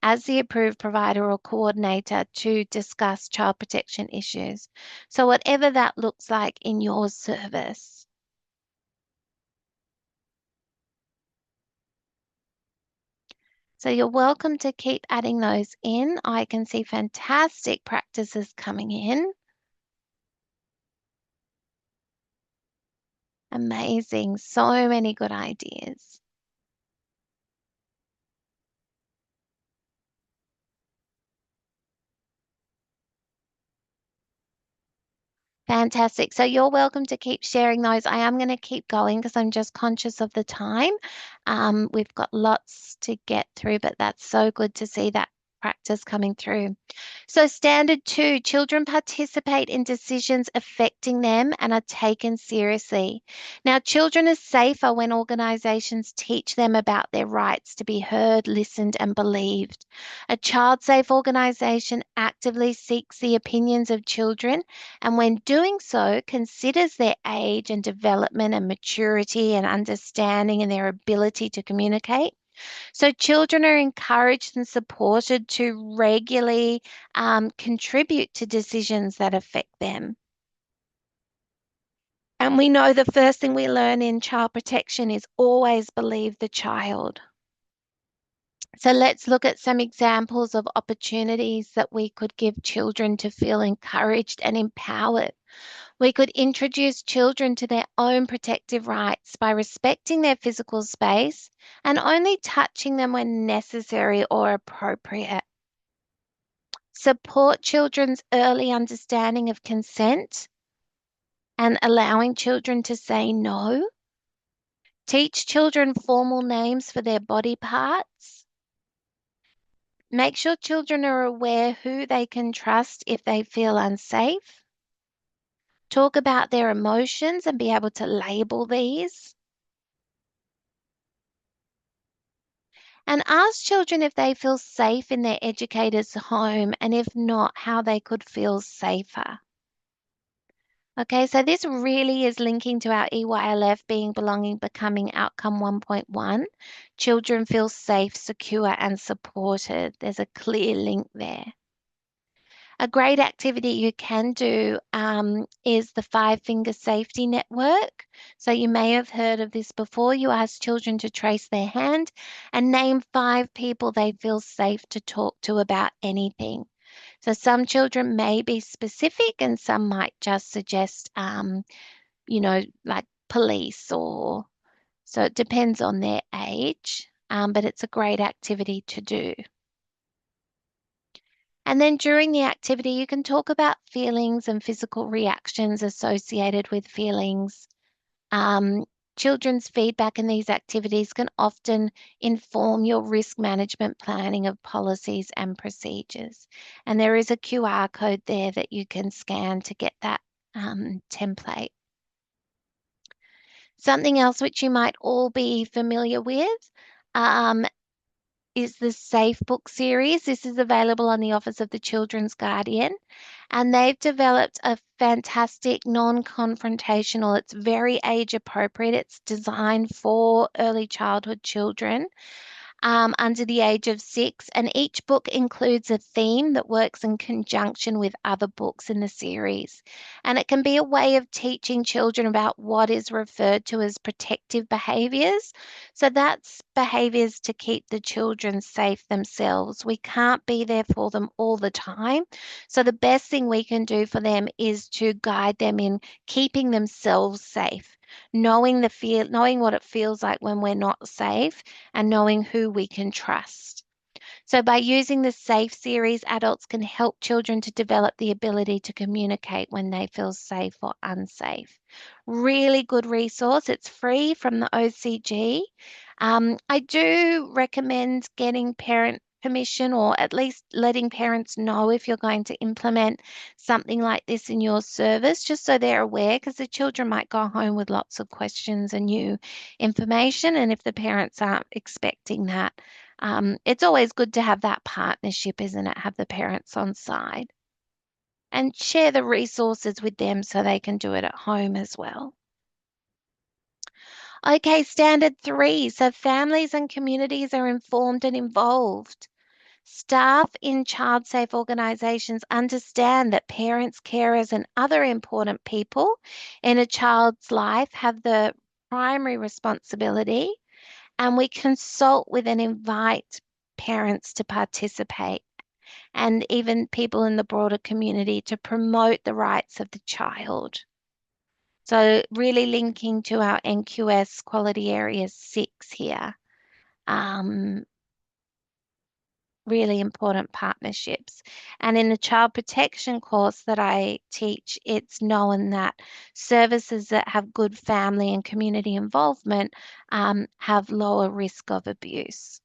as the approved provider or coordinator to discuss child protection issues. So whatever that looks like in your service. So you're welcome to keep adding those in. I can see fantastic practices coming in. Amazing. So many good ideas. Fantastic. So you're welcome to keep sharing those. I am going to keep going because I'm just conscious of the time. We've got lots to get through, but that's so good to see that practice coming through. So, standard two, children participate in decisions affecting them and are taken seriously. Now, children are safer when organisations teach them about their rights to be heard, listened, and believed. A child safe organisation actively seeks the opinions of children and, when doing so, considers their age and development and maturity and understanding and their ability to communicate. So children are encouraged and supported to regularly contribute to decisions that affect them. And we know the first thing we learn in child protection is always believe the child. So let's look at some examples of opportunities that we could give children to feel encouraged and empowered. We could introduce children to their own protective rights by respecting their physical space and only touching them when necessary or appropriate. Support children's early understanding of consent and allowing children to say no. Teach children formal names for their body parts. Make sure children are aware who they can trust if they feel unsafe. Talk about their emotions and be able to label these. And ask children if they feel safe in their educator's home, and if not, how they could feel safer. Okay, so this really is linking to our EYLF being, belonging, becoming outcome 1.1. Children feel safe, secure, and supported. There's a clear link there. A great activity you can do is the Five Finger Safety Network. So you may have heard of this before. You ask children to trace their hand and name 5 people they feel safe to talk to about anything. So some children may be specific and some might just suggest, like police or so it depends on their age, but it's a great activity to do. And then during the activity, you can talk about feelings and physical reactions associated with feelings. Um, Children's feedback in these activities can often inform your risk management planning of policies and procedures. And there is a QR code there that you can scan to get that template. Something else which you might all be familiar with um, is the Safe Book series. This is available on the Office of the Children's Guardian, and they've developed a fantastic non-confrontational, it's very age appropriate, it's designed for early childhood children under the age of 6, and each book includes a theme that works in conjunction with other books in the series. And it can be a way of teaching children about what is referred to as protective behaviours. So that's behaviours to keep the children safe themselves. We can't be there for them all the time. So the best thing we can do for them is to guide them in keeping themselves safe, knowing what it feels like when we're not safe and knowing who we can trust. So, by using the SAFE series, adults can help children to develop the ability to communicate when they feel safe or unsafe. Really good resource. It's free from the OCG. I do recommend getting parent permission or at least letting parents know if you're going to implement something like this in your service, just so they're aware, because the children might go home with lots of questions and new information. And if the parents aren't expecting that, it's always good to have that partnership, isn't it? Have the parents on side and share the resources with them so they can do it at home as well. Okay, standard 3. So families and communities are informed and involved. Staff in child safe organisations understand that parents, carers, and other important people in a child's life have the primary responsibility, and we consult with and invite parents to participate and even people in the broader community to promote the rights of the child. So really linking to our NQS Quality Area 6 here. Really important partnerships. And in the child protection course that I teach, it's known that services that have good family and community involvement have lower risk of abuse.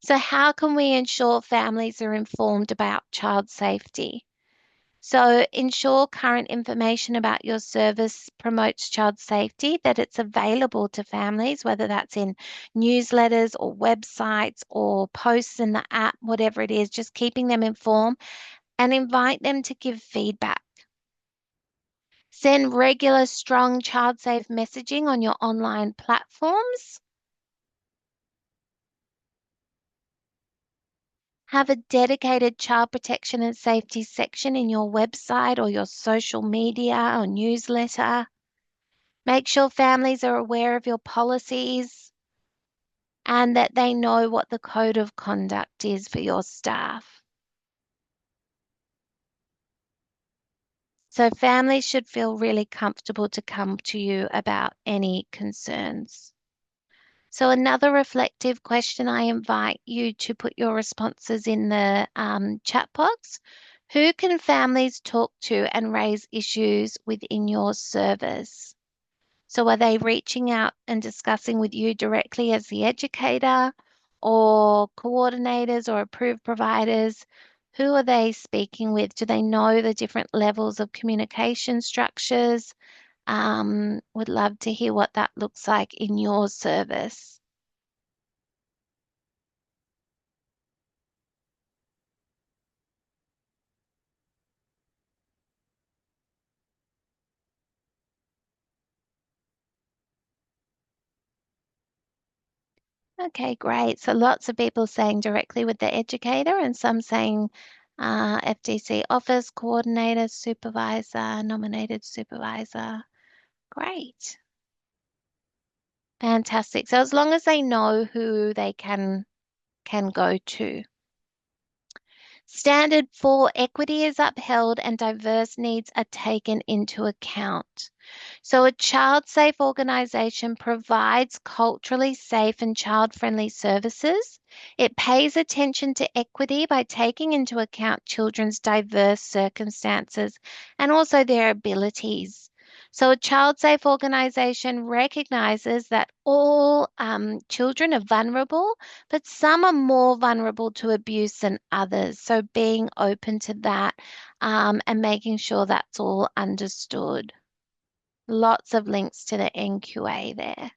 So how can we ensure families are informed about child safety? So ensure current information about your service promotes child safety, that it's available to families, whether that's in newsletters or websites or posts in the app, whatever it is, just keeping them informed and invite them to give feedback. Send regular, strong child safe messaging on your online platforms. Have a dedicated child protection and safety section in your website or your social media or newsletter. Make sure families are aware of your policies and that they know what the code of conduct is for your staff. So families should feel really comfortable to come to you about any concerns. So another reflective question, I invite you to put your responses in the chat box. Who can families talk to and raise issues within your service? So are they reaching out and discussing with you directly as the educator or coordinators or approved providers? Who are they speaking with? Do they know the different levels of communication structures? Would love to hear what that looks like in your service. Okay, great. So lots of people saying directly with the educator and some saying FDC office coordinator, supervisor, nominated supervisor. Great. Fantastic. So as long as they know who they can go to. Standard 4, equity is upheld and diverse needs are taken into account. So, a child safe organisation provides culturally safe and child friendly services. It pays attention to equity by taking into account children's diverse circumstances and also their abilities. So, a child safe organisation recognises that all children are vulnerable, but some are more vulnerable to abuse than others. So, being open to that and making sure that's all understood. Lots of links to the NQA there.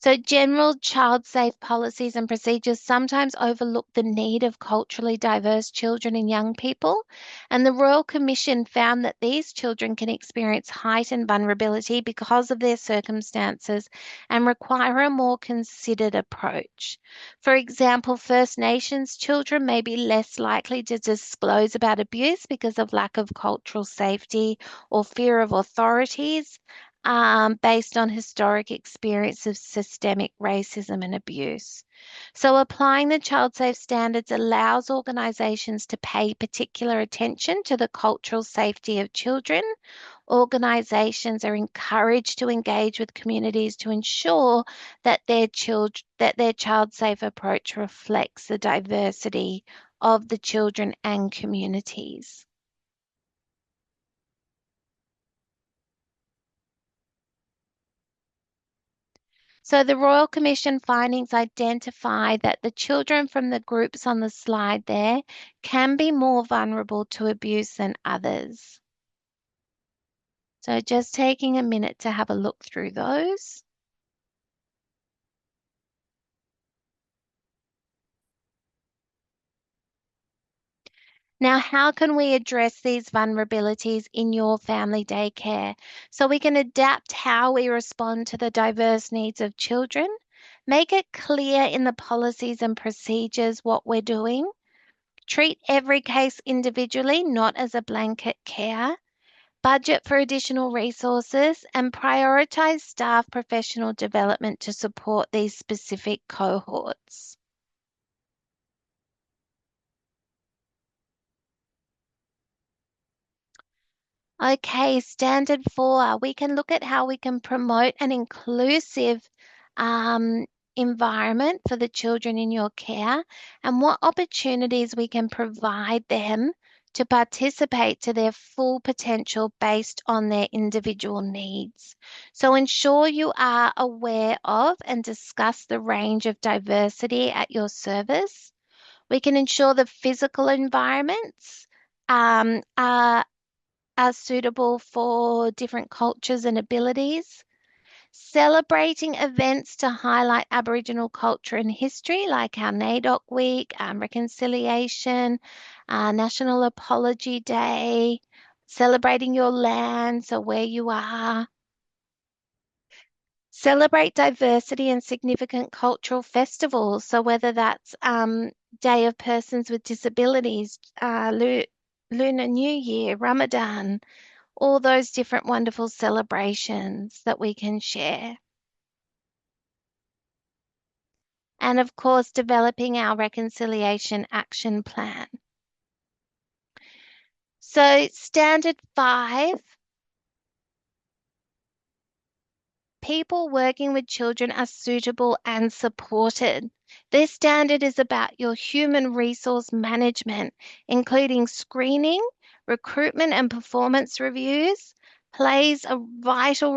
So, general child safe policies and procedures sometimes overlook the need of culturally diverse children and young people. And the Royal Commission found that these children can experience heightened vulnerability because of their circumstances and require a more considered approach. For example, First Nations children may be less likely to disclose about abuse because of lack of cultural safety or fear of authorities based on historic experience of systemic racism and abuse. So, applying the child safe standards allows organisations to pay particular attention to the cultural safety of children. Organisations are encouraged to engage with communities to ensure that their child safe approach reflects the diversity of the children and communities. So the Royal Commission findings identify that the children from the groups on the slide there can be more vulnerable to abuse than others. So just taking a minute to have a look through those. Now, how can we address these vulnerabilities in your family daycare so we can adapt how we respond to the diverse needs of children? Make it clear in the policies and procedures what we're doing. Treat every case individually, not as a blanket care. Budget for additional resources and prioritize staff professional development to support these specific cohorts. Okay, standard 4, we can look at how we can promote an inclusive um, environment for the children in your care and what opportunities we can provide them to participate to their full potential based on their individual needs. So ensure you are aware of and discuss the range of diversity at your service. We can ensure the physical environments are suitable for different cultures and abilities. Celebrating events to highlight Aboriginal culture and history, like our NAIDOC Week, Reconciliation, National Apology Day, celebrating your land, so where you are. Celebrate diversity and significant cultural festivals, so whether that's Day of Persons with Disabilities, Lunar New Year, Ramadan, all those different wonderful celebrations that we can share. And of course, developing our reconciliation action plan. So, standard 5, people working with children are suitable and supported. This standard is about your human resource management, including screening, recruitment, and performance reviews, plays a vital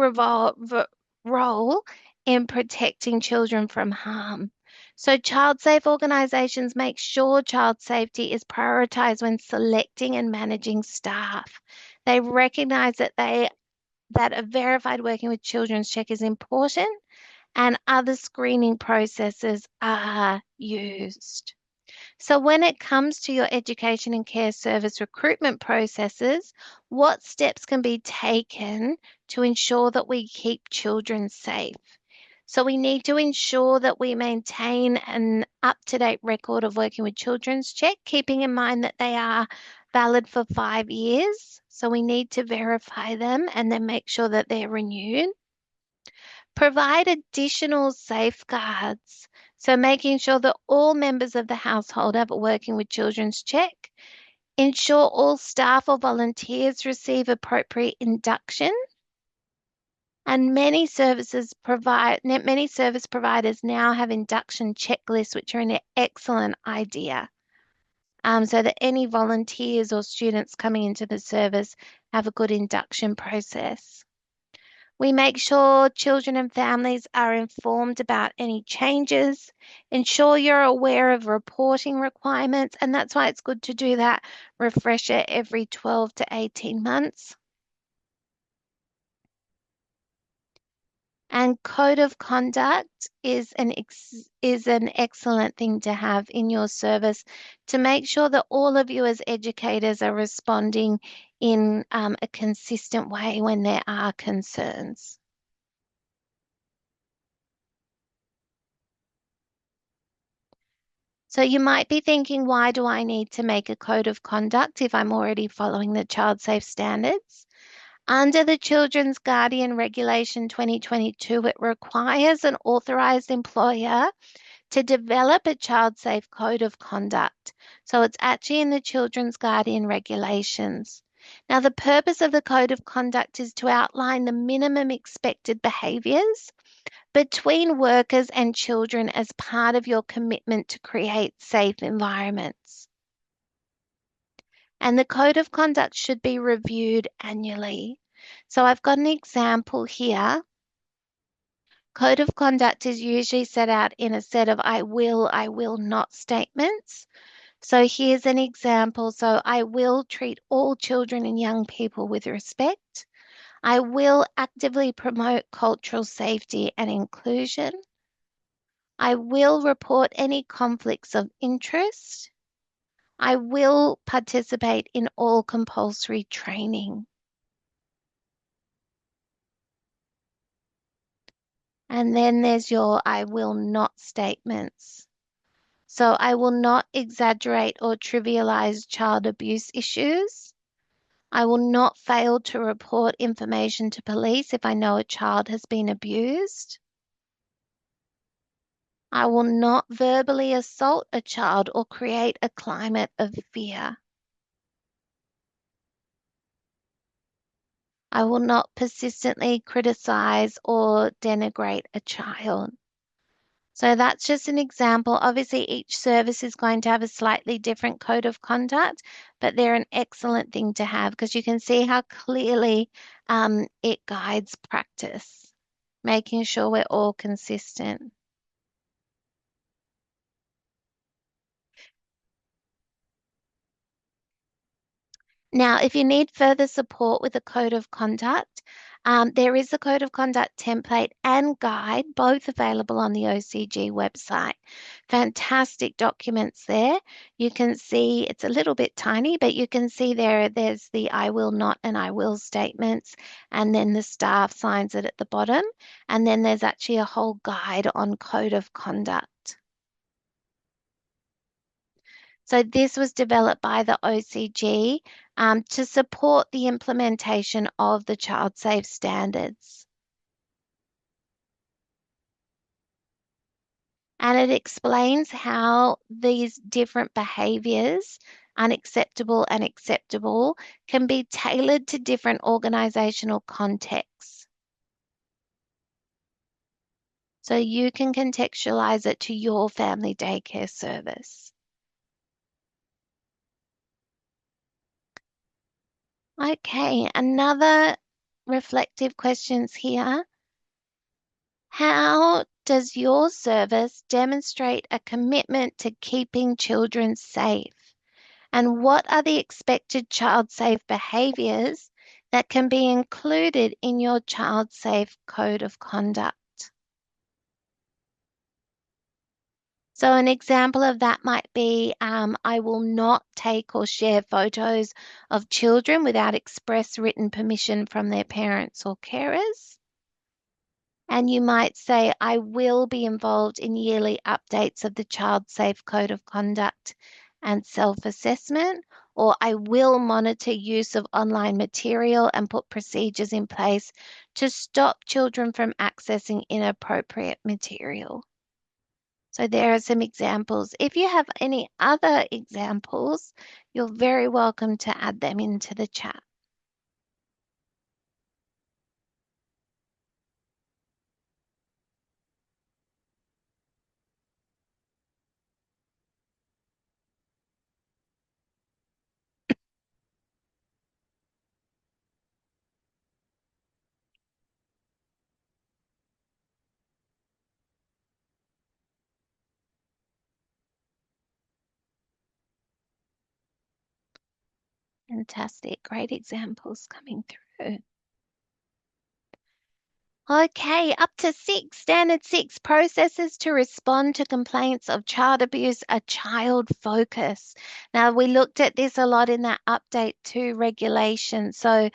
role in protecting children from harm. So, child safe organisations make sure child safety is prioritised when selecting and managing staff. They recognise that a verified working with children's check is important and other screening processes are used. So, when it comes to your education and care service recruitment processes, what steps can be taken to ensure that we keep children safe? So we need to ensure that we maintain an up-to-date record of working with Children's Check, keeping in mind that they are valid for 5 years. So we need to verify them and then make sure that they're renewed. Provide additional safeguards. So making sure that all members of the household are working with Children's Check. Ensure all staff or volunteers receive appropriate induction. And many service providers now have induction checklists, which are an excellent idea. So that any volunteers or students coming into the service have a good induction process. We make sure children and families are informed about any changes. Ensure you're aware of reporting requirements, and that's why it's good to do that refresher every 12 to 18 months. And code of conduct is an excellent thing to have in your service to make sure that all of you as educators are responding in a consistent way when there are concerns. So you might be thinking, why do I need to make a code of conduct if I'm already following the child safe standards? Under the Children's Guardian Regulation 2022, it requires an authorised employer to develop a child safe code of conduct. So it's actually in the Children's Guardian Regulations. Now, the purpose of the code of conduct is to outline the minimum expected behaviours between workers and children as part of your commitment to create safe environments. And the code of conduct should be reviewed annually. So I've got an example here. Code of conduct is usually set out in a set of I will not statements. So here's an example. So I will treat all children and young people with respect. I will actively promote cultural safety and inclusion. I will report any conflicts of interest. I will participate in all compulsory training. And then there's your I will not statements. So I will not exaggerate or trivialize child abuse issues. I will not fail to report information to police if I know a child has been abused. I will not verbally assault a child or create a climate of fear. I will not persistently criticize or denigrate a child. So that's just an example. Obviously, each service is going to have a slightly different code of conduct, but they're an excellent thing to have because you can see how clearly it guides practice, making sure we're all consistent. Now, if you need further support with a code of conduct, there is a code of conduct template and guide, both available on the OCG website. Fantastic documents there. You can see it's a little bit tiny, but you can see there's the I will not and I will statements, and then the staff signs it at the bottom. And then there's actually a whole guide on code of conduct. So this was developed by the OCG to support the implementation of the child safe standards. And it explains how these different behaviours, unacceptable and acceptable, can be tailored to different organisational contexts. So you can contextualise it to your family daycare service. Okay, another reflective questions here. How does your service demonstrate a commitment to keeping children safe? And what are the expected child safe behaviours that can be included in your child safe code of conduct? So an example of that might be, I will not take or share photos of children without express written permission from their parents or carers. And you might say, I will be involved in yearly updates of the Child Safe Code of Conduct and self-assessment, or I will monitor use of online material and put procedures in place to stop children from accessing inappropriate material. So there are some examples. If you have any other examples, you're very welcome to add them into the chat. Fantastic. Great examples coming through. Okay, up to 6. Standard 6 processes to respond to complaints of child abuse are child focus. Now, we looked at this a lot in that update to regulation, so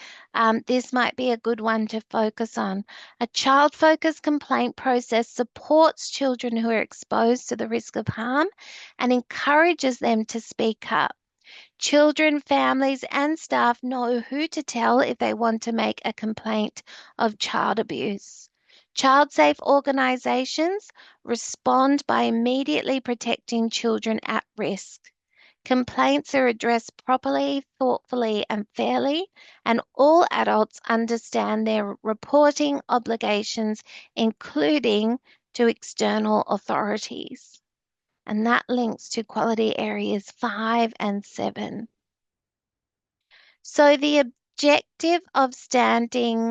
this might be a good one to focus on. A child focused complaint process supports children who are exposed to the risk of harm and encourages them to speak up. Children, families, and staff know who to tell if they want to make a complaint of child abuse. Child safe organisations respond by immediately protecting children at risk. Complaints are addressed properly, thoughtfully, and fairly, and all adults understand their reporting obligations, including to external authorities. And that links to quality areas 5 and 7. So the objective of Standard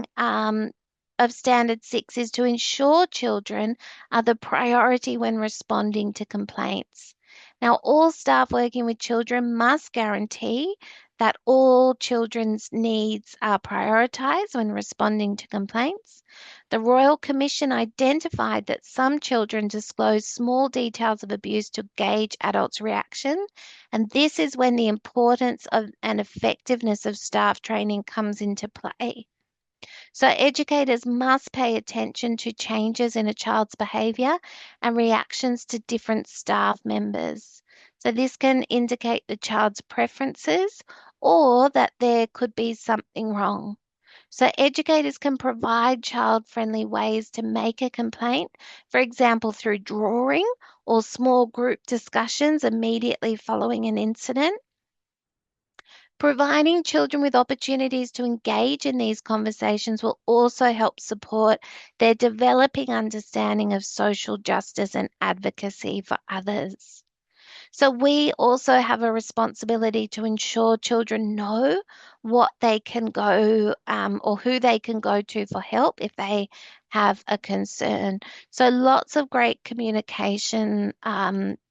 6 is to ensure children are the priority when responding to complaints. Now, all staff working with children must guarantee that all children's needs are prioritised when responding to complaints. The Royal Commission identified that some children disclose small details of abuse to gauge adults' reaction, and this is when the importance of and effectiveness of staff training comes into play. So educators must pay attention to changes in a child's behaviour and reactions to different staff members. So this can indicate the child's preferences or that there could be something wrong. So educators can provide child-friendly ways to make a complaint, for example, through drawing or small group discussions immediately following an incident. Providing children with opportunities to engage in these conversations will also help support their developing understanding of social justice and advocacy for others. So we also have a responsibility to ensure children know what they can go or who they can go to for help if they have a concern. So lots of great communication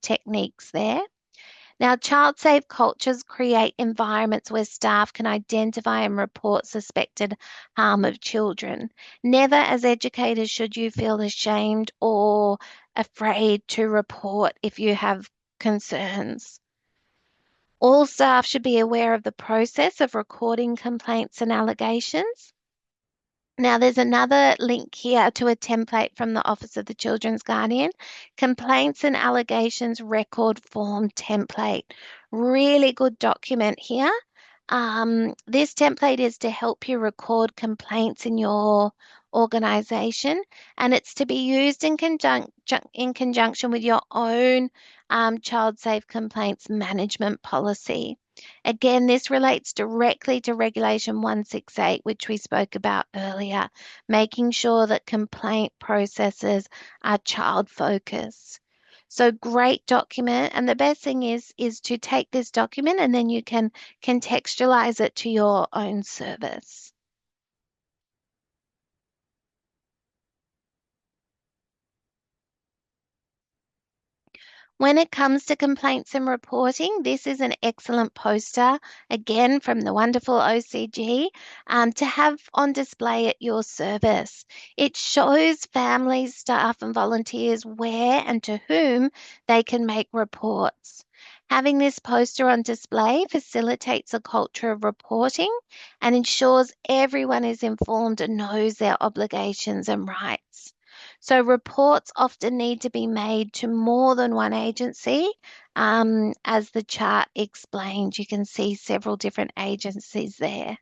techniques there. Now, child-safe cultures create environments where staff can identify and report suspected harm of children. Never, as educators, should you feel ashamed or afraid to report if you have concerns. All staff should be aware of the process of recording complaints and allegations. Now, there's another link here to a template from the Office of the Children's Guardian, Complaints and Allegations Record Form Template. Really good document here. This template is to help you record complaints in your organisation, and it's to be used in conjunction with your own child safe complaints management policy. Again, this relates directly to Regulation 168, which we spoke about earlier, making sure that complaint processes are child focused. So great document. And the best thing is to take this document and then you can contextualize it to your own service. When it comes to complaints and reporting, this is an excellent poster, again from the wonderful OCG, to have on display at your service. It shows families, staff and volunteers where and to whom they can make reports. Having this poster on display facilitates a culture of reporting and ensures everyone is informed and knows their obligations and rights. So reports often need to be made to more than one agency. As the chart explained, you can see several different agencies there.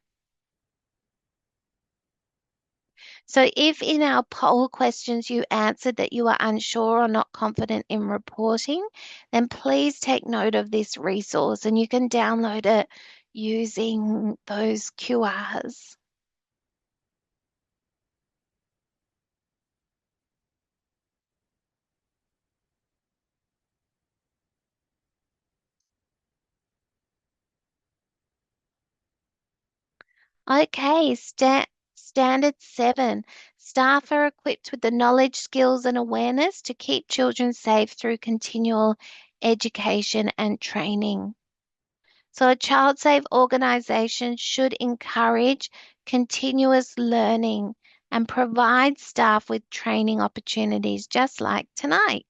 So if in our poll questions you answered that you are unsure or not confident in reporting, then please take note of this resource and you can download it using those QRs. Okay, standard 7. Staff are equipped with the knowledge, skills, and awareness to keep children safe through continual education and training. So, a child safe organisation should encourage continuous learning and provide staff with training opportunities, just like tonight.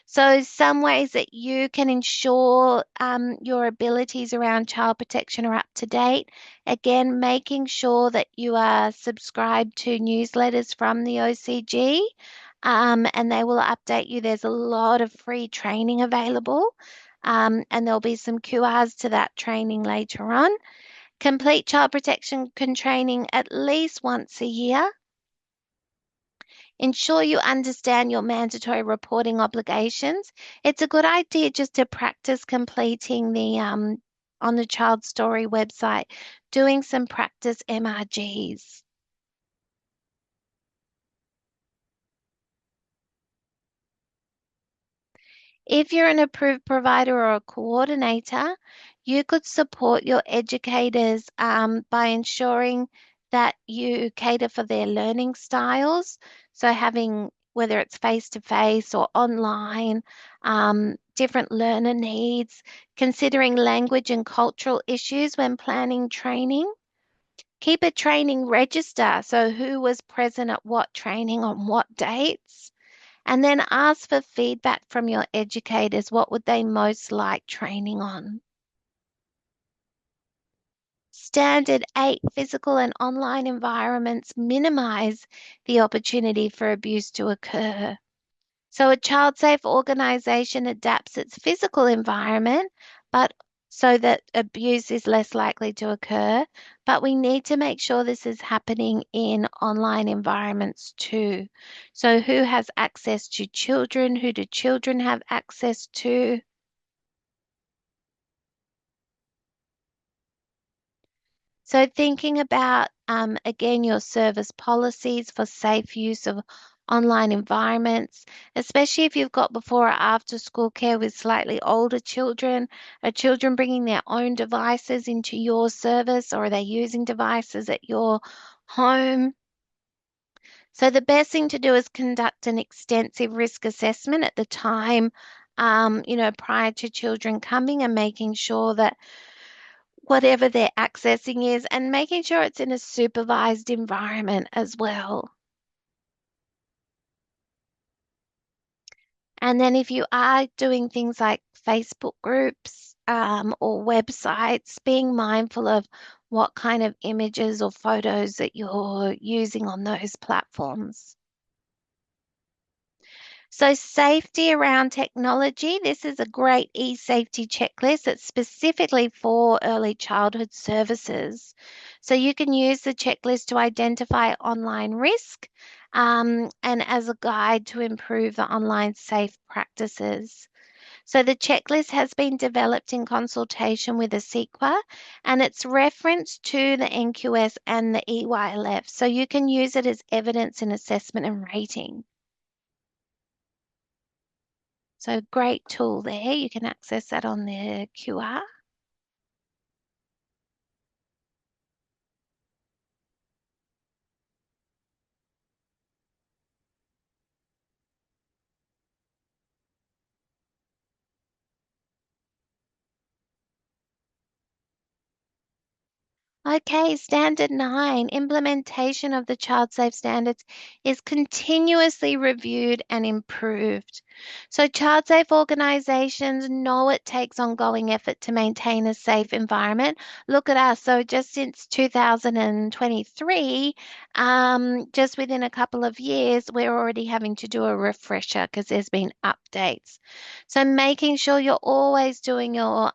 So, some ways that you can ensure your abilities around child protection are up to date. Again, making sure that you are subscribed to newsletters from the OCG, and they will update you. There's a lot of free training available, and there'll be some QRs to that training later on. Complete child protection training at least once a year. Ensure you understand your mandatory reporting obligations. It's a good idea just to practice completing the on the Child Story website, doing some practice MRGs. If you're an approved provider or a coordinator, you could support your educators by ensuring that you cater for their learning styles. So, having whether it's face to face or online, different learner needs, considering language and cultural issues when planning training. Keep a training register. So, who was present at what training on what dates? And then ask for feedback from your educators. What would they most like training on? Standard 8 physical and online environments minimize the opportunity for abuse to occur. So a child safe organisation adapts its physical environment, but so that abuse is less likely to occur. But we need to make sure this is happening in online environments too. So who has access to children? Who do children have access to? So thinking about, again, your service policies for safe use of online environments, especially if you've got before or after school care with slightly older children. Are children bringing their own devices into your service or are they using devices at your home? So the best thing to do is conduct an extensive risk assessment at the time, prior to children coming and making sure that whatever they're accessing is and making sure it's in a supervised environment as well. And then if you are doing things like Facebook groups or websites, being mindful of what kind of images or photos that you're using on those platforms. So safety around technology, this is a great e-safety checklist that's specifically for early childhood services. So you can use the checklist to identify online risk and as a guide to improve the online safe practices. So the checklist has been developed in consultation with a CEQA and it's referenced to the NQS and the EYLF. So you can use it as evidence in assessment and rating. So great tool there. You can access that on the QR. Okay, Standard 9, implementation of the child safe standards is continuously reviewed and improved. So, child safe organizations know it takes ongoing effort to maintain a safe environment. Look at us. So, just since 2023, just within a couple of years, we're already having to do a refresher because there's been updates. So, making sure you're always doing your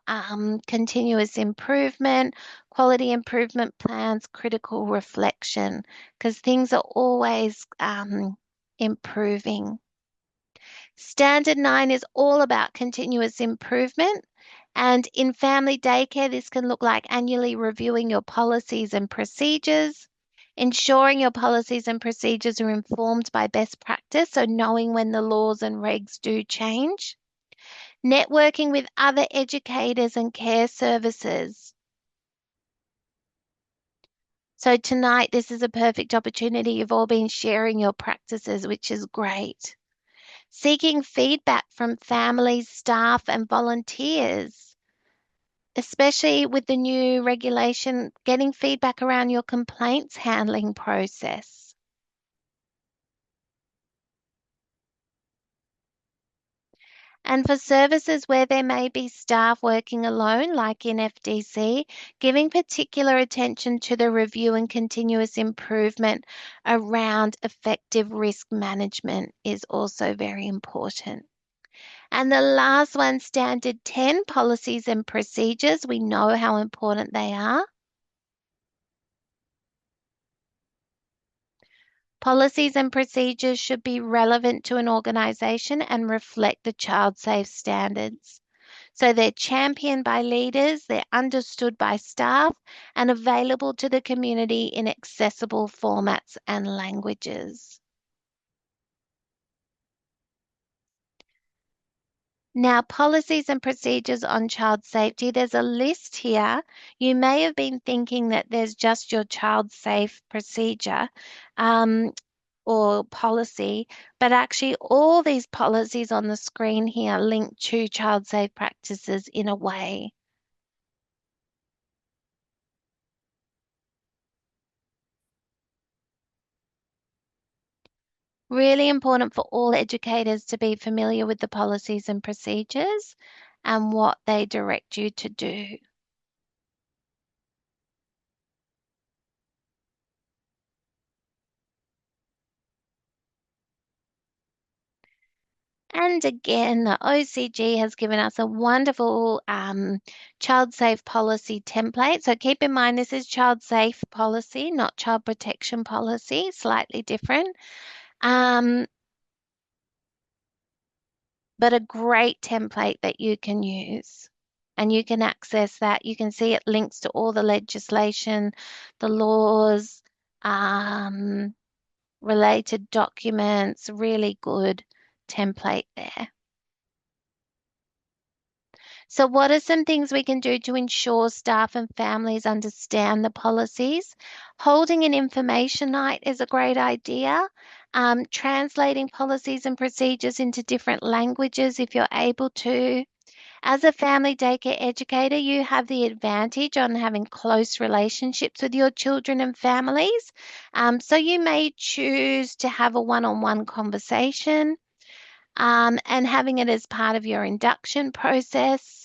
continuous improvement, quality improvement plans, critical reflection, because things are always improving. Standard 9 is all about continuous improvement. And in family daycare, this can look like annually reviewing your policies and procedures, ensuring your policies and procedures are informed by best practice, so knowing when the laws and regs do change, networking with other educators and care services. So tonight, this is a perfect opportunity. You've all been sharing your practices, which is great. Seeking feedback from families, staff, and volunteers, especially with the new regulation, getting feedback around your complaints handling process. And for services where there may be staff working alone, like in FDC, giving particular attention to the review and continuous improvement around effective risk management is also very important. And the last one, Standard 10, policies and procedures. We know how important they are. Policies and procedures should be relevant to an organisation and reflect the child safe standards. So they're championed by leaders, they're understood by staff, and available to the community in accessible formats and languages. Now, policies and procedures on child safety, there's a list here. You may have been thinking that there's just your child safe procedure. Or policy, but actually all these policies on the screen here link to child safe practices in a way. Really important for all educators to be familiar with the policies and procedures and what they direct you to do. And again, the OCG has given us a wonderful child safe policy template. So keep in mind this is child safe policy, not child protection policy, slightly different. But a great template that you can use. And you can access that. You can see it links to all the legislation, the laws, um, related documents, really good template there. So, what are some things we can do to ensure staff and families understand the policies? Holding an information night is a great idea. Translating policies and procedures into different languages if you're able to. As a family daycare educator, you have the advantage on having close relationships with your children and families. So you may choose to have a one-on-one conversation and having it as part of your induction process.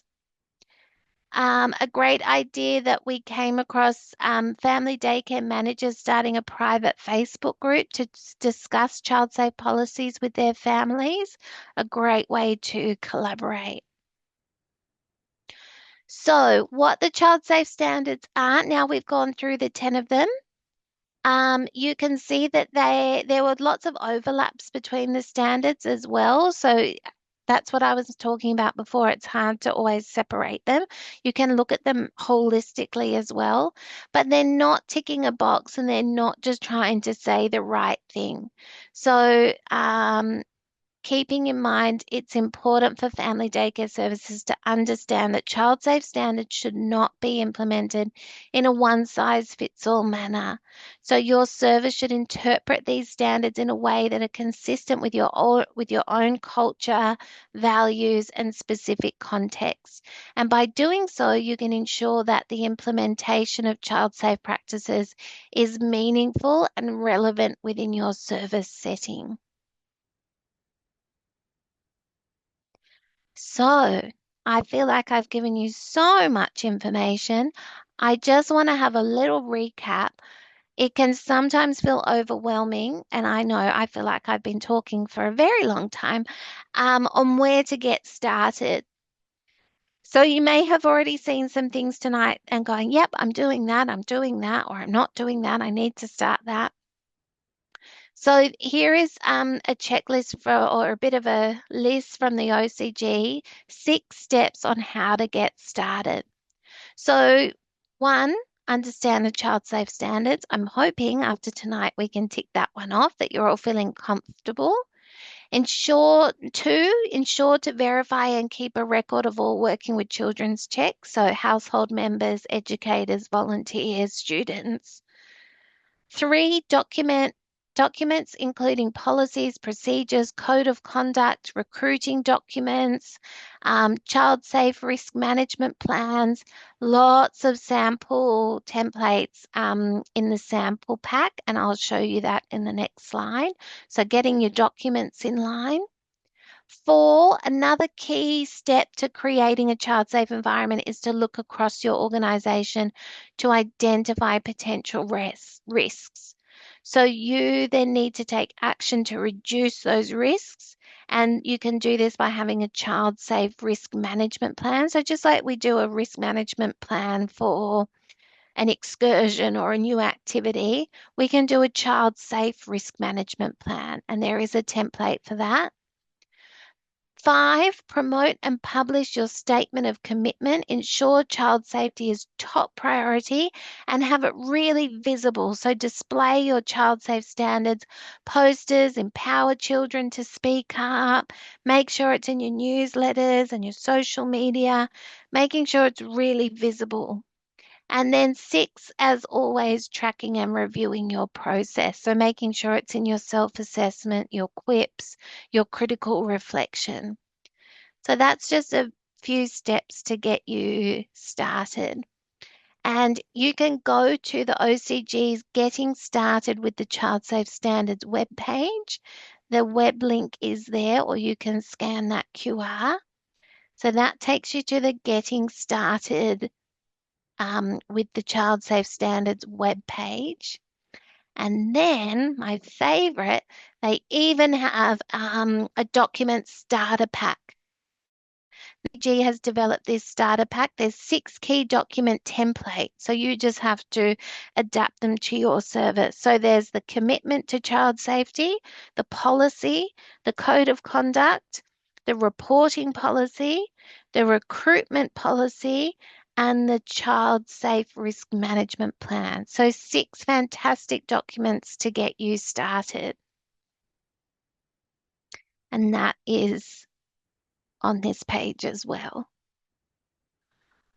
A great idea that we came across, family daycare managers starting a private Facebook group to discuss child safe policies with their families. A great way to collaborate. So, what the child safe standards are, now we've gone through the 10 of them. You can see that there were lots of overlaps between the standards as well. So that's what I was talking about before. It's hard to always separate them. You can look at them holistically as well, but they're not ticking a box and they're not just trying to say the right thing. So keeping in mind it's important for family daycare services to understand that child safe standards should not be implemented in a one-size-fits-all manner. So your service should interpret these standards in a way that are consistent with your own culture, values, and specific context. And by doing so, you can ensure that the implementation of child safe practices is meaningful and relevant within your service setting. So, I feel like I've given you so much information. I just want to have a little recap. It can sometimes feel overwhelming, and I know I feel like I've been talking for a very long time, on where to get started. So you may have already seen some things tonight and going, yep, I'm doing that, or I'm not doing that, I need to start that. So here is a checklist or a bit of a list from the OCG, 6 steps on how to get started. So 1, understand the child safe standards. I'm hoping after tonight we can tick that one off, that you're all feeling comfortable. 2, ensure to verify and keep a record of all working with children's checks, so household members, educators, volunteers, students. 3, documents including policies, procedures, code of conduct, recruiting documents, child safe risk management plans, lots of sample templates in the sample pack, and I'll show you that in the next slide. So getting your documents in line. 4, another key step to creating a child-safe environment is to look across your organisation to identify potential risks. So you then need to take action to reduce those risks, and you can do this by having a child-safe risk management plan. So just like we do a risk management plan for an excursion or a new activity, we can do a child-safe risk management plan, and there is a template for that. 5, promote and publish your statement of commitment. Ensure child safety is top priority and have it really visible. So display your child safe standards, posters, empower children to speak up, make sure it's in your newsletters and your social media, making sure it's really visible. And then 6, as always, tracking and reviewing your process. So making sure it's in your self-assessment, your quips, your critical reflection. So that's just a few steps to get you started. And you can go to the OCG's Getting Started with the Child Safe Standards webpage. The web link is there, or you can scan that QR. So that takes you to the Getting Started with the Child Safe Standards webpage. And then my favorite, they even have a document starter pack. G has developed this starter pack. There's 6 key document templates, so you just have to adapt them to your service. So there's the commitment to child safety, the policy, the code of conduct, the reporting policy, the recruitment policy, and the child safe risk management plan. So 6 fantastic documents to get you started. And that is on this page as well.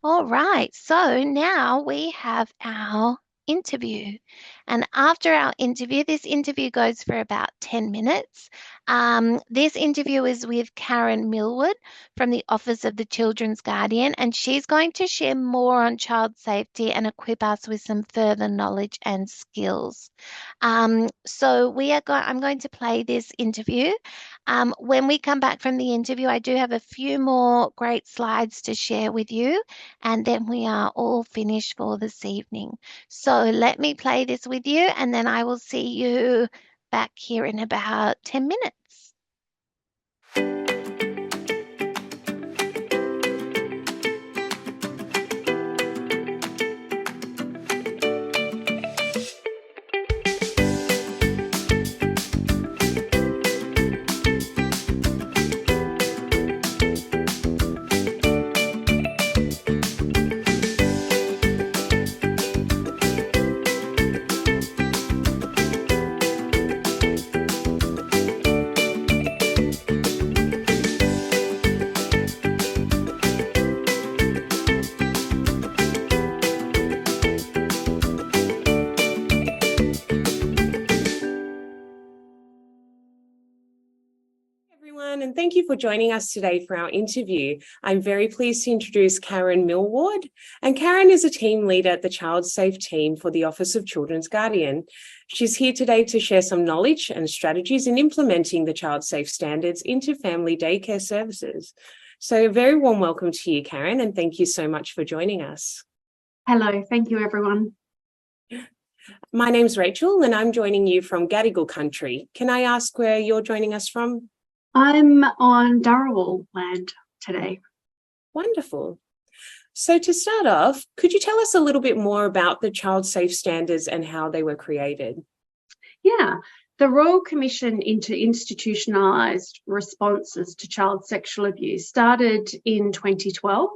All right, so now we have our interview. And after our interview, this interview goes for about 10 minutes. This interview is with Karen Millwood from the Office of the Children's Guardian, and she's going to share more on child safety and equip us with some further knowledge and skills. So I'm going to play this interview. When we come back from the interview, I do have a few more great slides to share with you, and then we are all finished for this evening. So let me play this with you, and then I will see you back here in about 10 minutes. for joining us today for our interview. I'm very pleased to introduce Karen Millward. And Karen is a team leader at the Child Safe team for the Office of Children's Guardian. She's here today to share some knowledge and strategies in implementing the Child Safe standards into family daycare services. So a very warm welcome to you, Karen, and thank you so much for joining us. Hello, thank you, everyone. My name's Rachel and I'm joining you from Gadigal country. Can I ask where you're joining us from? I'm on Dharawal land today. Wonderful. So to start off, could you tell us a little bit more about the Child Safe standards and how they were created? Yeah, the Royal Commission into Institutionalised Responses to Child Sexual Abuse started in 2012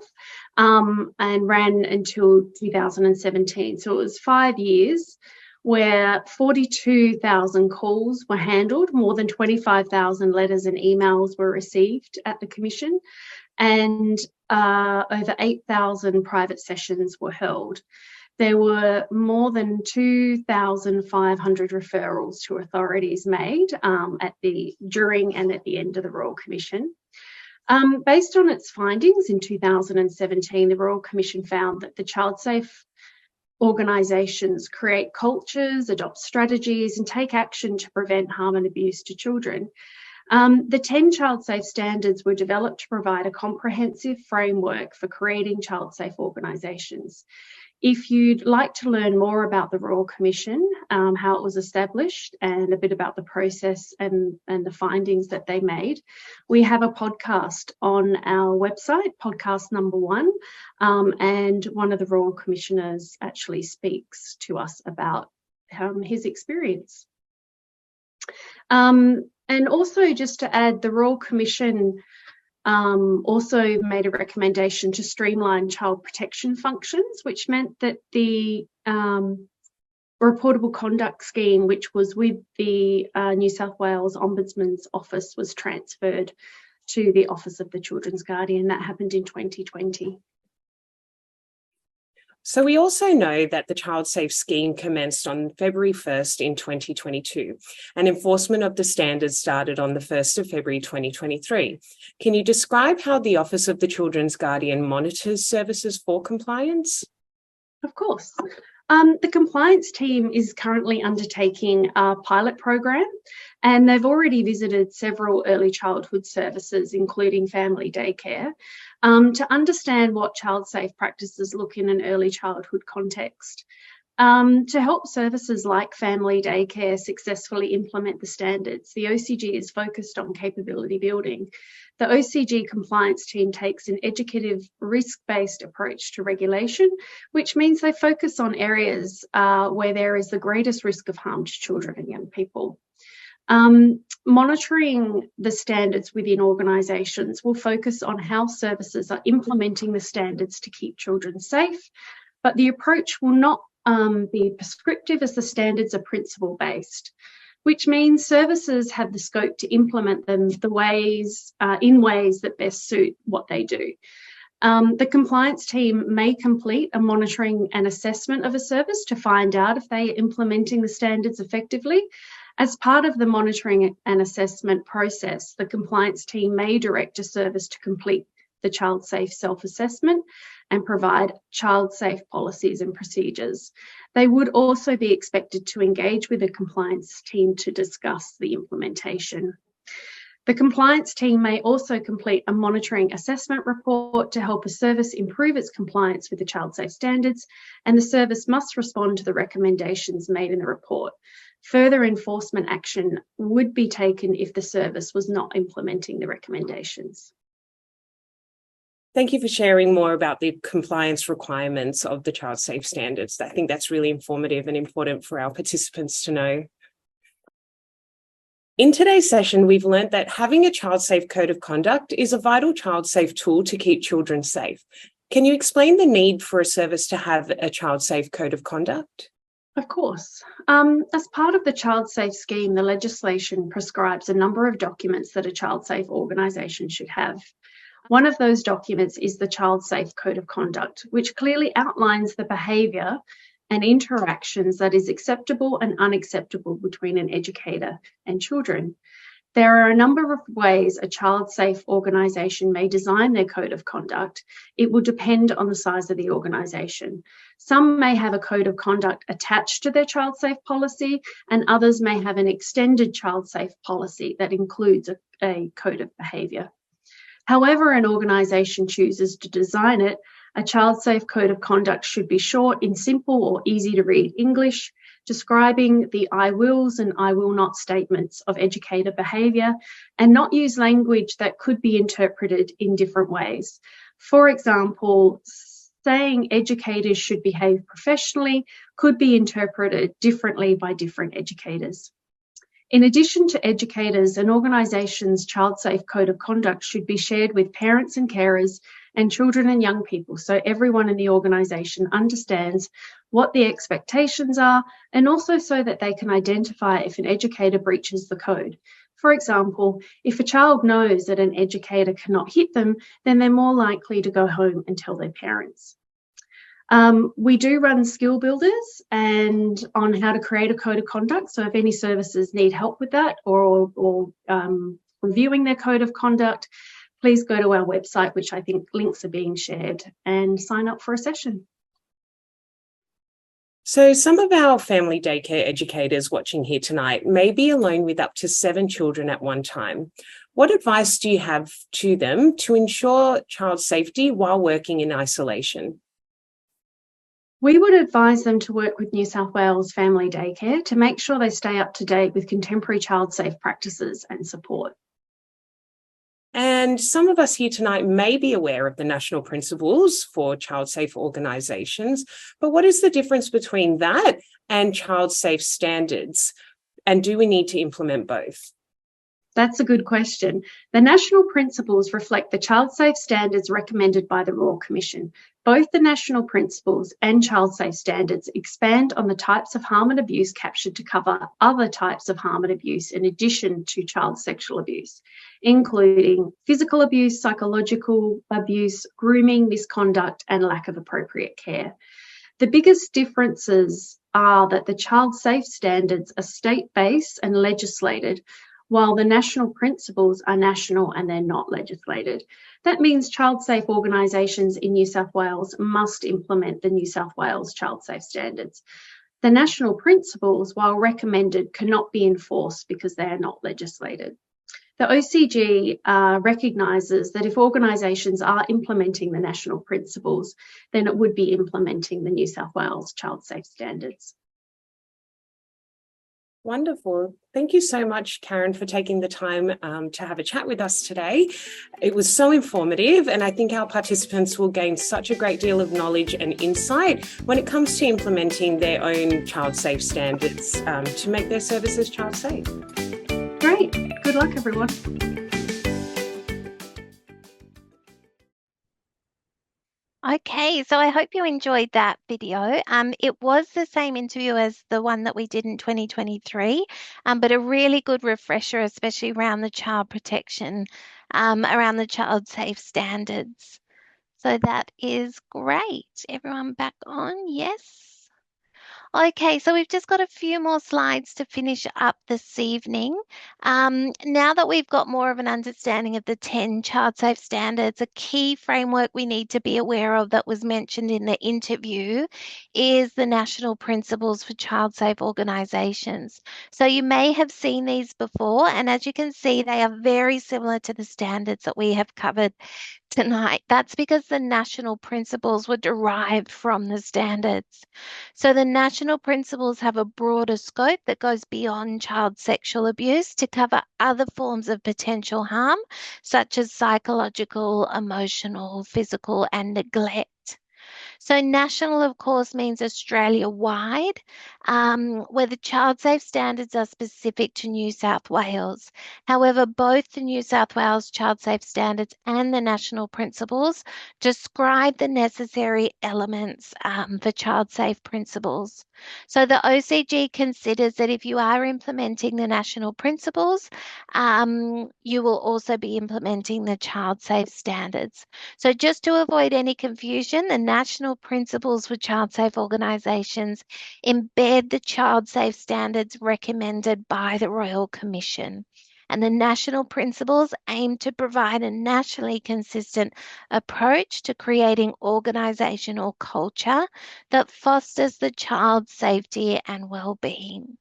and ran until 2017. So it was 5 years where 42,000 calls were handled, more than 25,000 letters and emails were received at the Commission, and over 8,000 private sessions were held. There were more than 2,500 referrals to authorities made during and at the end of the Royal Commission. Based on its findings in 2017, the Royal Commission found that the Child Safe organisations create cultures, adopt strategies and take action to prevent harm and abuse to children. The 10 Child Safe standards were developed to provide a comprehensive framework for creating child safe organisations. If you'd like to learn more about the Royal Commission, how it was established and a bit about the process and the findings that they made, we have a podcast on our website, podcast number 1, and one of the Royal Commissioners actually speaks to us about his experience. And also just to add, the Royal Commission also made a recommendation to streamline child protection functions, which meant that the reportable conduct scheme, which was with the New South Wales Ombudsman's Office, was transferred to the Office of the Children's Guardian. That happened in 2020. So we also know that the Child Safe scheme commenced on February 1st in 2022, and enforcement of the standards started on the 1st of February 2023. Can you describe how the Office of the Children's Guardian monitors services for compliance? Of course. The compliance team is currently undertaking a pilot program, and they've already visited several early childhood services, including family daycare, to understand what child safe practices look in an early childhood context. To help services like family daycare successfully implement the standards, the OCG is focused on capability building. The OCG compliance team takes an educative, risk-based approach to regulation, which means they focus on areas where there is the greatest risk of harm to children and young people. Monitoring the standards within organisations will focus on how services are implementing the standards to keep children safe, but the approach will not be prescriptive, as the standards are principle-based, which means services have the scope to implement them in ways that best suit what they do. The compliance team may complete a monitoring and assessment of a service to find out if they are implementing the standards effectively. As part of the monitoring and assessment process, the compliance team may direct a service to complete the Child Safe self-assessment and provide child safe policies and procedures. They would also be expected to engage with the compliance team to discuss the implementation. The compliance team may also complete a monitoring assessment report to help a service improve its compliance with the Child Safe standards, and the service must respond to the recommendations made in the report. Further enforcement action would be taken if the service was not implementing the recommendations. Thank you for sharing more about the compliance requirements of the Child Safe standards. I think that's really informative and important for our participants to know. In today's session, we've learned that having a Child Safe Code of Conduct is a vital child safe tool to keep children safe. Can you explain the need for a service to have a Child Safe Code of Conduct? Of course. As part of the Child Safe scheme, the legislation prescribes a number of documents that a child safe organisation should have. One of those documents is the Child Safe Code of Conduct, which clearly outlines the behaviour and interactions that is acceptable and unacceptable between an educator and children. There are a number of ways a child-safe organisation may design their code of conduct. It will depend on the size of the organisation. Some may have a code of conduct attached to their child-safe policy, and others may have an extended child-safe policy that includes a code of behaviour. However an organisation chooses to design it, a child-safe code of conduct should be short in simple or easy to read English, describing the I wills and I will not statements of educator behaviour, and not use language that could be interpreted in different ways. For example, saying educators should behave professionally could be interpreted differently by different educators. In addition to educators, an organisation's child-safe code of conduct should be shared with parents and carers and children and young people, so everyone in the organisation understands what the expectations are, and also so that they can identify if an educator breaches the code. For example, if a child knows that an educator cannot hit them, then they're more likely to go home and tell their parents. We do run skill builders and on how to create a code of conduct. So if any services need help with that or reviewing their code of conduct, please go to our website, which I think links are being shared, and sign up for a session. So some of our family daycare educators watching here tonight may be alone with up to 7 children at one time. What advice do you have to them to ensure child safety while working in isolation? We would advise them to work with New South Wales Family Daycare to make sure they stay up to date with contemporary child safe practices and support. And some of us here tonight may be aware of the national principles for child safe organisations, but what is the difference between that and child safe standards? And do we need to implement both? That's a good question. The national principles reflect the child safe standards recommended by the Royal Commission. Both the national principles and child safe standards expand on the types of harm and abuse captured to cover other types of harm and abuse in addition to child sexual abuse, including physical abuse, psychological abuse, grooming, misconduct, and lack of appropriate care. The biggest differences are that the child safe standards are state-based and legislated, while the national principles are national and they're not legislated. That means child safe organisations in New South Wales must implement the New South Wales child safe standards. The national principles, while recommended, cannot be enforced because they are not legislated. The OCG recognises that if organisations are implementing the national principles, then it would be implementing the New South Wales child safe standards. Wonderful. Thank you so much, Karen, for taking the time to have a chat with us today. It was so informative, and I think our participants will gain such a great deal of knowledge and insight when it comes to implementing their own child safe standards to make their services child safe. Great. Good luck, everyone. Okay, so I hope you enjoyed that video. It was the same interview as the one that we did in 2023, but a really good refresher, especially around the child protection, around the child safe standards. So that is great. Everyone back on? Yes. Okay, so we've just got a few more slides to finish up this evening. Now that we've got more of an understanding of the 10 child safe standards, a key framework we need to be aware of that was mentioned in the interview is the national principles for child safe organisations. So you may have seen these before, and as you can see, they are very similar to the standards that we have covered tonight. That's because the national principles were derived from the standards. So the national principles have a broader scope that goes beyond child sexual abuse to cover other forms of potential harm, such as psychological, emotional, physical, and neglect. So national, of course, means Australia-wide, where the child safe standards are specific to New South Wales. However, both the New South Wales child safe standards and the national principles describe the necessary elements for child safe principles. So the OCG considers that if you are implementing the national principles, you will also be implementing the child safe standards. So just to avoid any confusion, the national principles for child safe organisations embed the child safe standards recommended by the Royal Commission. And the national principles aim to provide a nationally consistent approach to creating organisational culture that fosters the child's safety and well-being.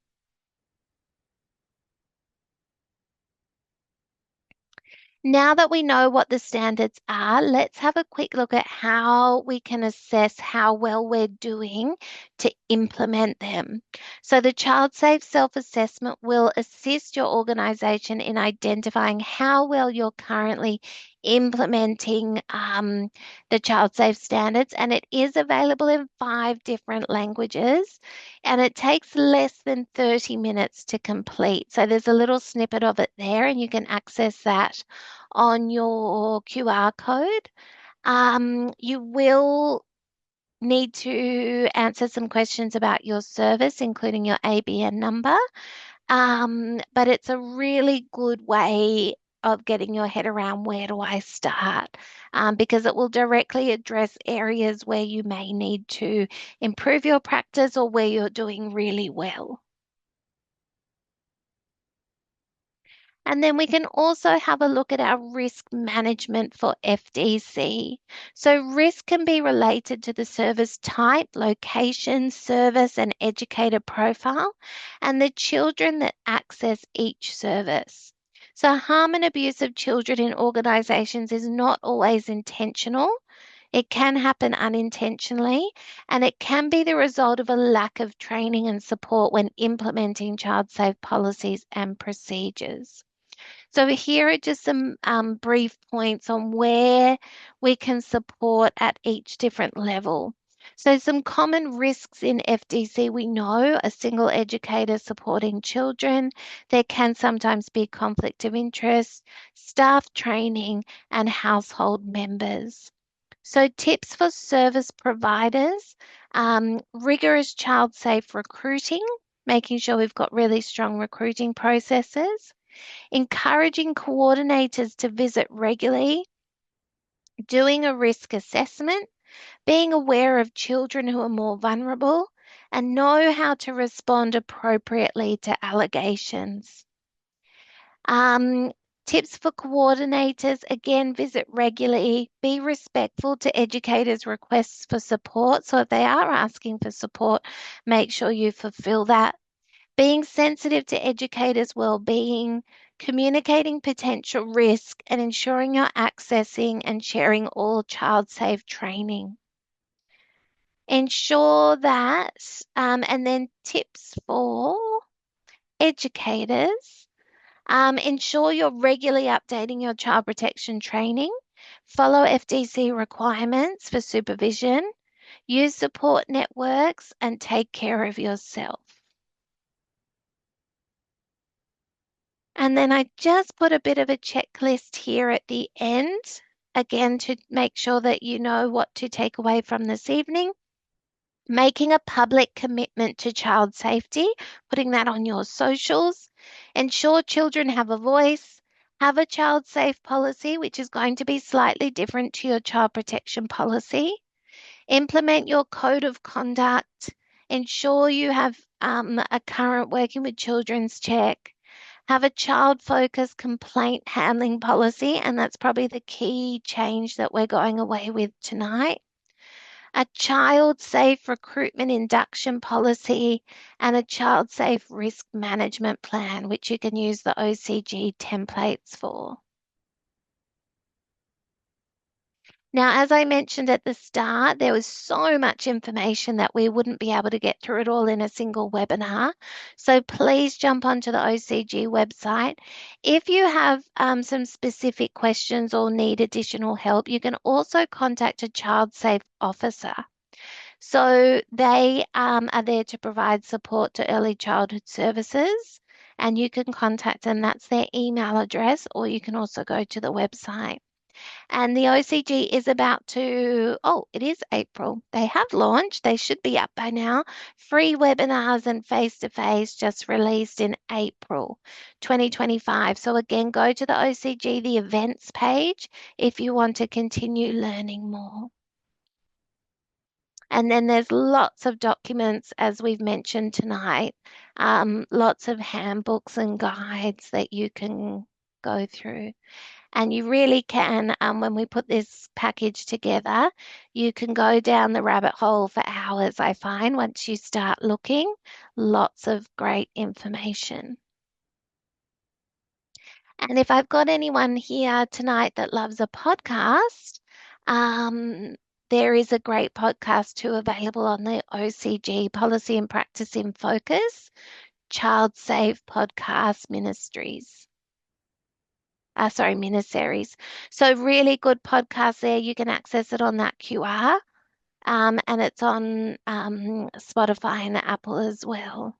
Now that we know what the standards are, let's have a quick look at how we can assess how well we're doing to implement them. So the Child Safe Self-Assessment will assist your organisation in identifying how well you're currently implementing the Child Safe standards, and it is available in 5 different languages, and it takes less than 30 minutes to complete. So there's a little snippet of it there, and you can access that on your QR code. You will need to answer some questions about your service, including your ABN number. But it's a really good way of getting your head around where do I start, because it will directly address areas where you may need to improve your practice or where you're doing really well. And then we can also have a look at our risk management for FDC. So risk can be related to the service type, location, service, and educator profile, and the children that access each service. So harm and abuse of children in organisations is not always intentional. It can happen unintentionally, and it can be the result of a lack of training and support when implementing child safe policies and procedures. So here are just some brief points on where we can support at each different level. So some common risks in FDC we know: a single educator supporting children. There can sometimes be conflict of interest, staff training, and household members. So tips for service providers: rigorous child safe recruiting, making sure we've got really strong recruiting processes, encouraging coordinators to visit regularly, doing a risk assessment, being aware of children who are more vulnerable, and know how to respond appropriately to allegations. Tips for coordinators: again, visit regularly, be respectful to educators' requests for support. So if they are asking for support, make sure you fulfill that. Being sensitive to educators' well-being, communicating potential risk, and ensuring you're accessing and sharing all child-safe training. Ensure that, and then tips for educators: ensure you're regularly updating your child protection training, follow FDC requirements for supervision, use support networks, and take care of yourself. And then I just put a bit of a checklist here at the end, again, to make sure that you know what to take away from this evening. Making a public commitment to child safety, putting that on your socials. Ensure children have a voice. Have a child safe policy, which is going to be slightly different to your child protection policy. Implement your code of conduct. Ensure you have a current working with children's check. Have a child-focused complaint handling policy, and that's probably the key change that we're going away with tonight. A child-safe recruitment induction policy, and a child-safe risk management plan, which you can use the OCG templates for. Now, as I mentioned at the start, there was so much information that we wouldn't be able to get through it all in a single webinar. So please jump onto the OCG website. If you have some specific questions or need additional help, you can also contact a child safe officer. So they are there to provide support to early childhood services, and you can contact them. That's their email address, or you can also go to the website. And the OCG is about to, it is April. They have launched, they should be up by now. Free webinars and face-to-face just released in April 2025. So again, go to the OCG, the events page, if you want to continue learning more. And then there's lots of documents, as we've mentioned tonight, lots of handbooks and guides that you can go through. And you really can, when we put this package together, you can go down the rabbit hole for hours, I find, once you start looking. Lots of great information. And if I've got anyone here tonight that loves a podcast, there is a great podcast too available on the OCG Policy and Practice in Focus, Child Safe Podcast Ministries. Miniseries. So really good podcast there. You can access it on that QR, and it's on Spotify and Apple as well.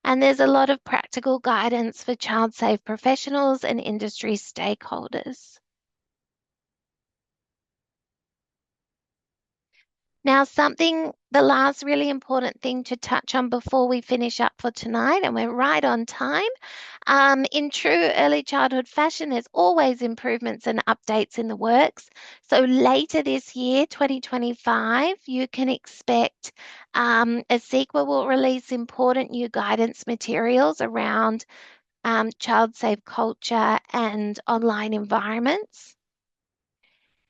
And there's a lot of practical guidance for child safe professionals and industry stakeholders. Now, the last really important thing to touch on before we finish up for tonight, and we're right on time. In true early childhood fashion, there's always improvements and updates in the works. So later this year, 2025, you can expect ACEQA will release important new guidance materials around child safe culture and online environments.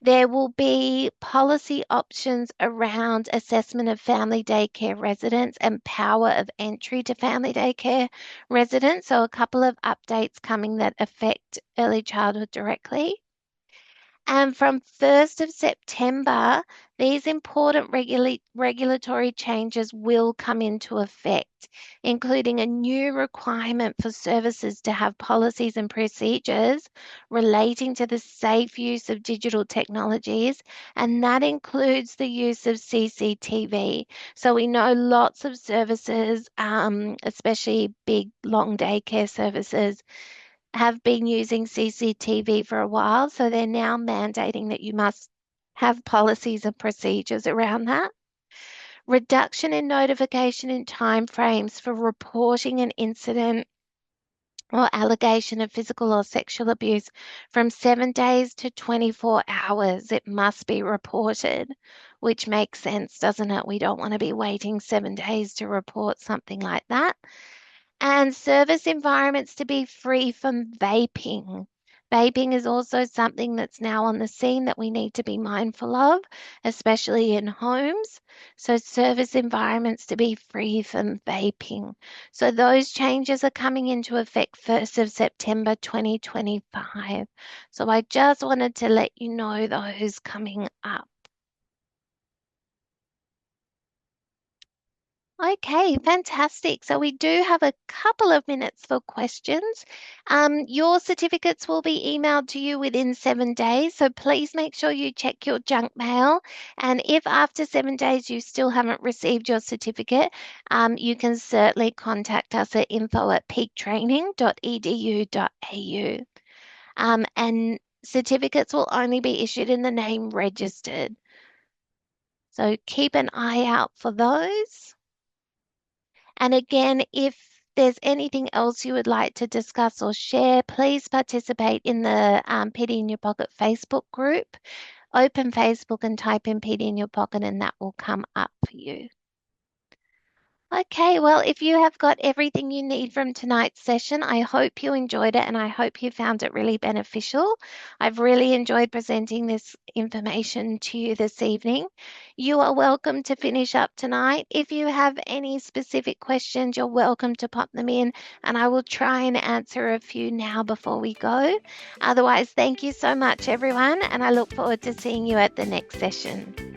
There will be policy options around assessment of family daycare residents and power of entry to family daycare residents. So a couple of updates coming that affect early childhood directly. And from 1st of September, these important regulatory changes will come into effect, including a new requirement for services to have policies and procedures relating to the safe use of digital technologies, and that includes the use of CCTV. So we know lots of services, especially big long daycare services, have been using CCTV for a while, so they're now mandating that you must have policies and procedures around that. Reduction in notification in timeframes for reporting an incident or allegation of physical or sexual abuse from 7 days to 24 hours. It must be reported, which makes sense, doesn't it? We don't want to be waiting 7 days to report something like that. And service environments to be free from vaping. Vaping is also something that's now on the scene that we need to be mindful of, especially in homes. So service environments to be free from vaping. So those changes are coming into effect 1st of September 2025. So I just wanted to let you know those coming up. Okay, fantastic. So we do have a couple of minutes for questions. Your certificates will be emailed to you within 7 days, so please make sure you check your junk mail. And if after 7 days you still haven't received your certificate, you can certainly contact us at info@peaktraining.edu.au. And certificates will only be issued in the name registered. So keep an eye out for those. And again, if there's anything else you would like to discuss or share, please participate in the PD in Your Pocket Facebook group. Open Facebook and type in PD in Your Pocket and that will come up for you. Okay, well, if you have got everything you need from tonight's session, I hope you enjoyed it and I hope you found it really beneficial. I've really enjoyed presenting this information to you this evening. You are welcome to finish up tonight. If you have any specific questions, you're welcome to pop them in and I will try and answer a few now before we go. Otherwise, thank you so much, everyone, and I look forward to seeing you at the next session.